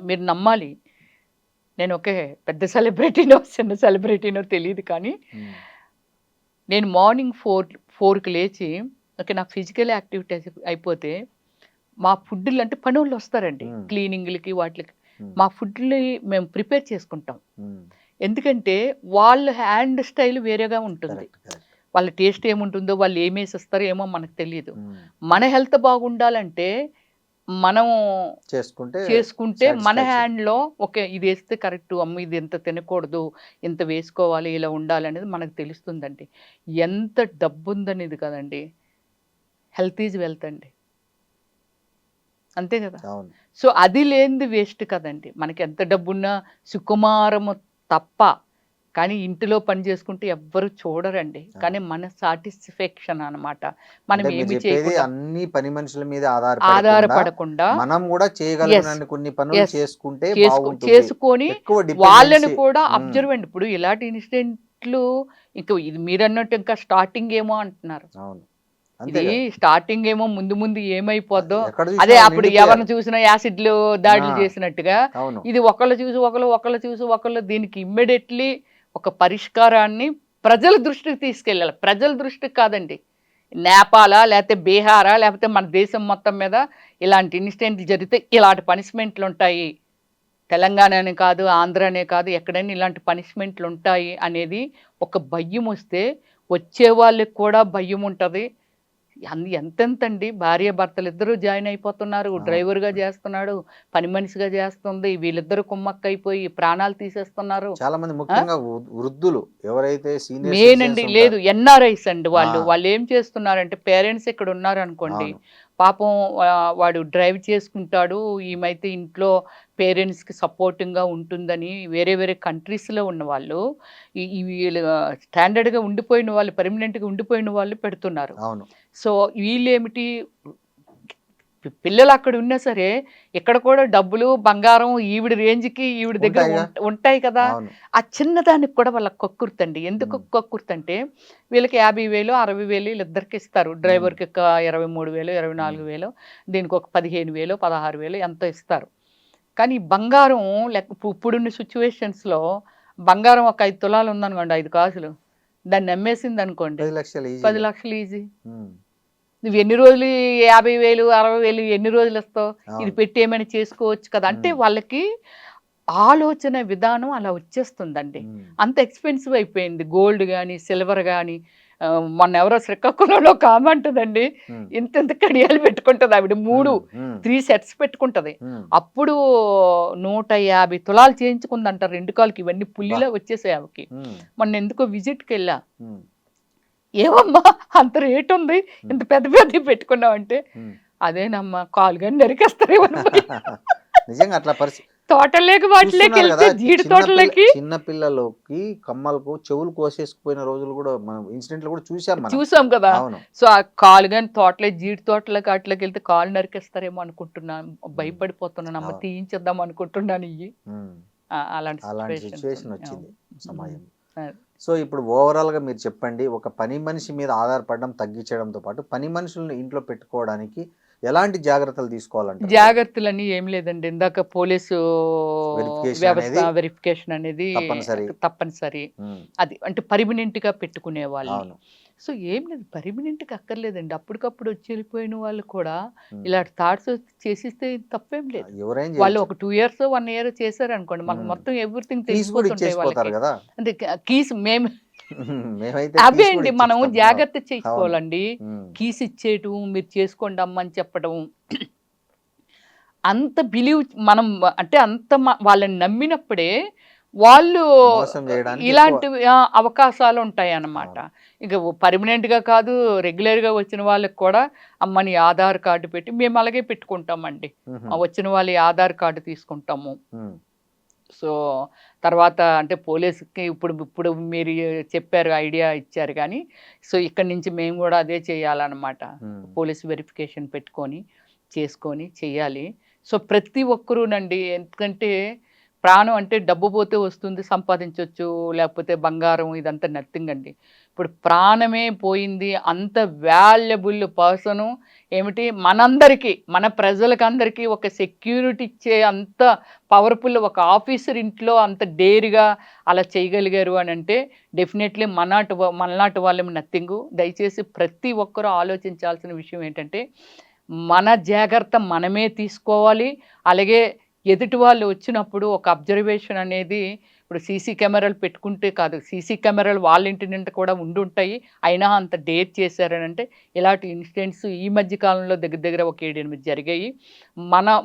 మీరు నమ్మాలి, నేను ఒకే పెద్ద సెలబ్రిటీనో చిన్న సెలబ్రిటీనో తెలియదు కానీ ఉమ్, నేను మార్నింగ్ 4కి లేచి ఓకే నాకు ఫిజికల్ యాక్టివిటీస్ అయిపోతే మా ఫుడ్లు అంటే పనులు వస్తారండి క్లీనింగ్లకి వాటికి, మా ఫుడ్ని మేము ప్రిపేర్ చేసుకుంటాం. ఉమ్, ఎందుకంటే వాళ్ళ హ్యాండ్ స్టైల్ వేరేగా ఉంటుంది, కరెక్ట్, కరెక్ట్. వాళ్ళ టేస్ట్ ఏముంటుందో, వాళ్ళు ఏమేసి ఇస్తారో ఏమో మనకు తెలియదు. ఉమ్, మన హెల్త్ బాగుండాలంటే మనం చేసుకుంటే మన satisfaction. హ్యాండ్లో ఓకే ఇది వేస్తే కరెక్ట్, అమ్మ ఇది ఇంత తినకూడదు, ఇంత వేసుకోవాలి, ఇలా ఉండాలి అనేది మనకు తెలుస్తుందండి. ఎంత డబ్బు ఉందనేది కదండి, హెల్త్ ఈజ్ వెల్త్ అండి, అంతే కదా. అవును. సో అది లేనిది వేస్ట్ కదండి. మనకి ఎంత డబ్బున్నా సుకుమారము తప్ప, కానీ ఇంటిలో పని చేసుకుంటే ఎవ్వరు చూడరండి. కానీ మన సాటిస్ఫాక్షన్ అన్నమాట. మనం అంటే మీరు ఏమి చెప్పేది చేయకుండా అన్ని పని మనుషుల మీద ఆధారపడకుండా మనం కూడా చేయగలిగిన కొన్ని పనులు yes, చేసుకుంటే బాగుంటుంది. చేసుకొని ఎక్కువ వాళ్ళని dependency. కూడా అబ్జర్వ్ అండి. ఇప్పుడు ఇలాంటి ఇన్సిడెంట్లు ఇంకా ఇది మీరన్నట్టు ఇంకా స్టార్టింగ్ ఏమో అంటున్నారు. అవును. ఇది అంతే స్టార్టింగ్ ఏమో ముందు ముందు ఏమైపోద్దో, ఎక్కడ చూసినా అదే అప్పుడు నిండిపోయారు. ఎవరిని చూసినా యాసిడ్లు దాడులు ఆ. చేసినట్టుగా అవును. ఇది ఒకళ్ళు చూసి ఒకళ్ళు చూసి ఒకళ్ళు. దీనికి ఇమ్మీడియట్లీ ఒక పరిష్కారాన్ని ప్రజల దృష్టికి తీసుకెళ్ళాలి. ప్రజల దృష్టికి కాదండి, నేపాలా లేకపోతే బీహారా లేకపోతే మన దేశం మొత్తం మీద ఇలాంటి ఇన్సిడెంట్లు జరిగితే ఇలాంటి పనిష్మెంట్లు ఉంటాయి, తెలంగాణనే కాదు ఆంధ్రానే కాదు ఎక్కడైనా ఇలాంటి పనిష్మెంట్లు ఉంటాయి అనేది ఒక భయం వస్తే వచ్చే వాళ్ళకి కూడా భయం ఉంటుంది. ఎంతెంతండి, భార్య భర్తలు ఇద్దరు జాయిన్ అయిపోతున్నారు, డ్రైవర్గా చేస్తున్నాడు, పని మనిషిగా చేస్తుంది, వీళ్ళిద్దరు కుమ్మక్కైపోయి ప్రాణాలు తీసేస్తున్నారు. చాలా మంది ముఖ్యంగా వృద్ధులు ఎవరైతే సీనియర్ మెయిన్ అండి, లేదు ఎన్ఆర్ఐస్ అండి, వాళ్ళు ఏం చేస్తున్నారంటే పేరెంట్స్ ఇక్కడ ఉన్నారు అనుకోండి, పాపం వాడు డ్రైవ్ చేసుకుంటాడు, ఈమైతే ఇంట్లో పేరెంట్స్కి సపోర్టింగ్గా ఉంటుందని వేరే వేరే కంట్రీస్లో ఉన్న వాళ్ళు వీళ్ళు స్టాండర్డ్గా ఉండిపోయిన వాళ్ళు, పర్మనెంట్గా ఉండిపోయిన వాళ్ళు పెడుతున్నారు. సో వీళ్ళేమిటి, పిల్లలు అక్కడ ఉన్నా సరే ఇక్కడ కూడా డబ్బులు బంగారం ఈవిడ రేంజ్కి ఈవిడ దగ్గర ఉంటాయి కదా. ఆ చిన్నదానికి కూడా వాళ్ళకి కక్కుర్తండి. ఎందుకు కక్కుర్తంటే వీళ్ళకి 50,000 60,000 వీళ్ళిద్దరికి ఇస్తారు, డ్రైవర్కి 23,000 24,000, దీనికి ఒక 15,000 16,000 ఎంతో ఇస్తారు. కానీ బంగారం ఇప్పుడున్న సిచ్యువేషన్స్లో బంగారం ఒక 5 తులాలు ఉందనుకోండి, 5 కాసులు, దాన్ని నమ్మేసింది అనుకోండి 10 లక్షలు ఈజీ. నువ్వు ఎన్ని రోజులు 50,000 60,000 ఎన్ని రోజులు వస్తావు, ఇది పెట్టి ఏమైనా చేసుకోవచ్చు కదా. అంటే వాళ్ళకి ఆలోచన విధానం అలా వచ్చేస్తుందండి. అంత ఎక్స్పెన్సివ్ అయిపోయింది గోల్డ్ కానీ సిల్వర్ కానీ. మొన్న ఎవరో శ్రీకాకుళంలో కామంటుందండి, ఇంత కడియాలు పెట్టుకుంటుంది ఆవిడ, 3 సెట్స్ పెట్టుకుంటది. అప్పుడు 150 తులాలు చేయించుకుందంటారు 2 కాళ్ళకి. ఇవన్నీ పుల్లిలో వచ్చేసాయి ఆమెకి. మొన్న ఎందుకో విజిట్కి వెళ్ళా, ఏమమ్మా అంత రేట్ ఉంది, ఇంత పెద్ద పెద్ద పెట్టుకున్నావు అంటే, అదేనమ్మా కాలు కానీ నరికేస్తారేమో. నిజంగా అట్లా పరిస్థితి. తోటలేకి వాటిలోకి వెళ్తే జీడి తోటలకి చిన్న పిల్లలకి కమ్మలకు చెవులు కోసేసుకుపోయిన రోజులు కూడా మనం ఇన్సిడెంట్లు కూడా చూసాం కదా. సో ఆ కాలు కానీ తోటలే జీడి తోటలకి వాటిలోకి వెళ్తే కాలు నరికేస్తారేమో అనుకుంటున్నాను, భయపడిపోతున్నాను, అమ్మ తీయించేద్దాం అనుకుంటున్నాను. ఇవి అలాంటి సిచ్యువేషన్ వచ్చింది సమాజం. సో ఇప్పుడు ఓవరాల్గా మీరు చెప్పండి, ఒక పని మనిషి మీద ఆధారపడడం తగ్గించడంతో పాటు పని మనుషులను ఇంట్లో పెట్టుకోవడానికి ఎలాంటి జాగ్రత్తలు తీసుకోవాలంటే? జాగ్రత్తలని ఏం లేదండి, ఇందాక పోలీసు వ్యవస్థ వెరిఫికేషన్ అనేది తప్పనిసరి. అది అంటే పర్మనెంట్గా పెట్టుకునే వాళ్ళు. సో ఏం లేదు, పర్మనెంట్గా అక్కర్లేదండి, అప్పటికప్పుడు వచ్చి వెళ్ళిపోయిన వాళ్ళు కూడా ఇలాంటి థాట్స్ చేసిస్తే తప్పేం లేదు. వాళ్ళు ఒక 2 years 1 year చేశారు అనుకోండి, మనకు మొత్తం ఎవ్రీథింగ్ తెలిసిపోతుంటాయి వాళ్ళకి. అంటే కీస్ మేము అవే అండి, మనం జాగ్రత్త చేసుకోవాలండి. కీస్ ఇచ్చేయటం, మీరు చేసుకోండి అమ్మని చెప్పడం, అంత బిలీవ్ మనం అంటే అంత వాళ్ళని నమ్మినప్పుడే వాళ్ళు మోసం చేయడానికి ఇలాంటివి అవకాశాలు ఉంటాయి అన్నమాట. ఇక పర్మనెంట్గా కాదు, రెగ్యులర్గా వచ్చిన వాళ్ళకి కూడా అమ్మని ఆధార్ కార్డు పెట్టి మేము అలాగే పెట్టుకుంటామండి. వచ్చిన వాళ్ళ ఆధార్ కార్డు తీసుకుంటాము. సో తర్వాత అంటే పోలీసుకి ఇప్పుడు మీరు చెప్పారు, ఐడియా ఇచ్చారు, కానీ సో ఇక్కడి నుంచి మేము కూడా అదే చేయాలన్నమాట. పోలీస్ వెరిఫికేషన్ పెట్టుకొని చేసుకొని చెయ్యాలి. సో ప్రతి ఒక్కరూనండి, ఎందుకంటే ప్రాణం అంటే డబ్బు పోతే వస్తుంది, సంపాదించవచ్చు, లేకపోతే బంగారం, ఇదంతా నథింగ్ అండి. ఇప్పుడు ప్రాణమే పోయింది. అంత వాల్యుబుల్ పర్సను ఏమిటి మనందరికీ, మన ప్రజలకందరికీ ఒక సెక్యూరిటీ ఇచ్చే అంత పవర్ఫుల్ ఒక ఆఫీసర్ ఇంట్లో అంత డేర్గా అలా చేయగలిగారు అని అంటే డెఫినెట్లీ మనలాంటి వాళ్ళం నథింగు. దయచేసి ప్రతి ఒక్కరూ ఆలోచించాల్సిన విషయం ఏంటంటే మన జాగ్రత్త మనమే తీసుకోవాలి. అలాగే ఎదుటి వాళ్ళు వచ్చినప్పుడు ఒక అబ్జర్వేషన్ అనేది, ఇప్పుడు సీసీ కెమెరాలు పెట్టుకుంటే కాదు, సీసీ కెమెరాలు వాళ్ళ ఇంటి నుండి కూడా ఉండుంటాయి, అయినా అంత డేర్ చేశారని అంటే ఇలాంటి ఇన్సిడెంట్స్ ఈ మధ్య కాలంలో దగ్గర ఒక 7-8 జరిగాయి.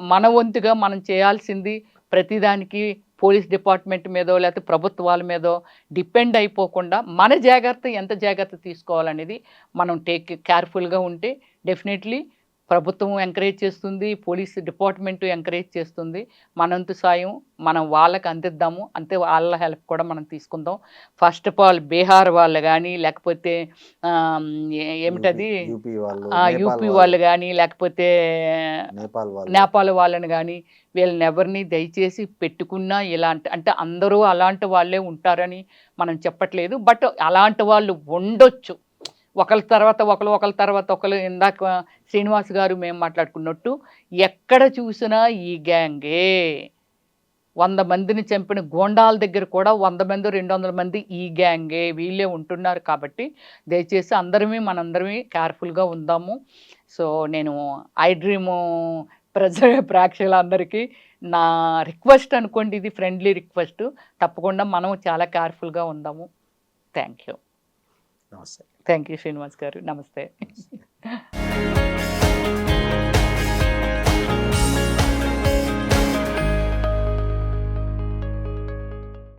మన వంతుగా మనం చేయాల్సింది ప్రతిదానికి పోలీస్ డిపార్ట్మెంట్ మీదో లేకపోతే ప్రభుత్వాల మీదో డిపెండ్ అయిపోకుండా మన జాగ్రత్త ఎంత జాగ్రత్త తీసుకోవాలనేది మనం కేర్ఫుల్గా ఉంటే డెఫినెట్లీ ప్రభుత్వం ఎంకరేజ్ చేస్తుంది, పోలీస్ డిపార్ట్మెంట్ ఎంకరేజ్ చేస్తుంది. మనంతు సాయం మనం వాళ్ళకి అందిద్దాము, అంతే వాళ్ళ హెల్ప్ కూడా మనం తీసుకుందాం. ఫస్ట్ ఆఫ్ ఆల్ బీహార్ వాళ్ళు కానీ, లేకపోతే ఏమిటది యూపీ వాళ్ళు కానీ, లేకపోతే నేపాల్ వాళ్ళని కానీ, వీళ్ళని ఎవరిని దయచేసి పెట్టుకున్నా ఇలాంటి అంటే అందరూ అలాంటి వాళ్ళే ఉంటారని మనం చెప్పట్లేదు, బట్ అలాంటి వాళ్ళు ఉండొచ్చు. ఒకరి తర్వాత ఒకరు ఇందాక శ్రీనివాస్ గారు మేము మాట్లాడుకున్నట్టు ఎక్కడ చూసినా ఈ గ్యాంగే 100 మందిని చంపిన గోండాల దగ్గర కూడా 100 మంది 200 మంది ఈ గ్యాంగే వీళ్ళే ఉంటున్నారు. కాబట్టి దయచేసి మనందరమీ కేర్ఫుల్గా ఉందాము. సో నేను ఐ డ్రీమ్ ప్రేక్షకులందరికీ నా రిక్వెస్ట్ అనుకోండి, ఇది ఫ్రెండ్లీ రిక్వెస్ట్. తప్పకుండా మనం చాలా కేర్ఫుల్గా ఉందాము. Thank you. నమస్తే. థ్యాంక్ యూ శ్రీనివాస్ గారు. నమస్తే.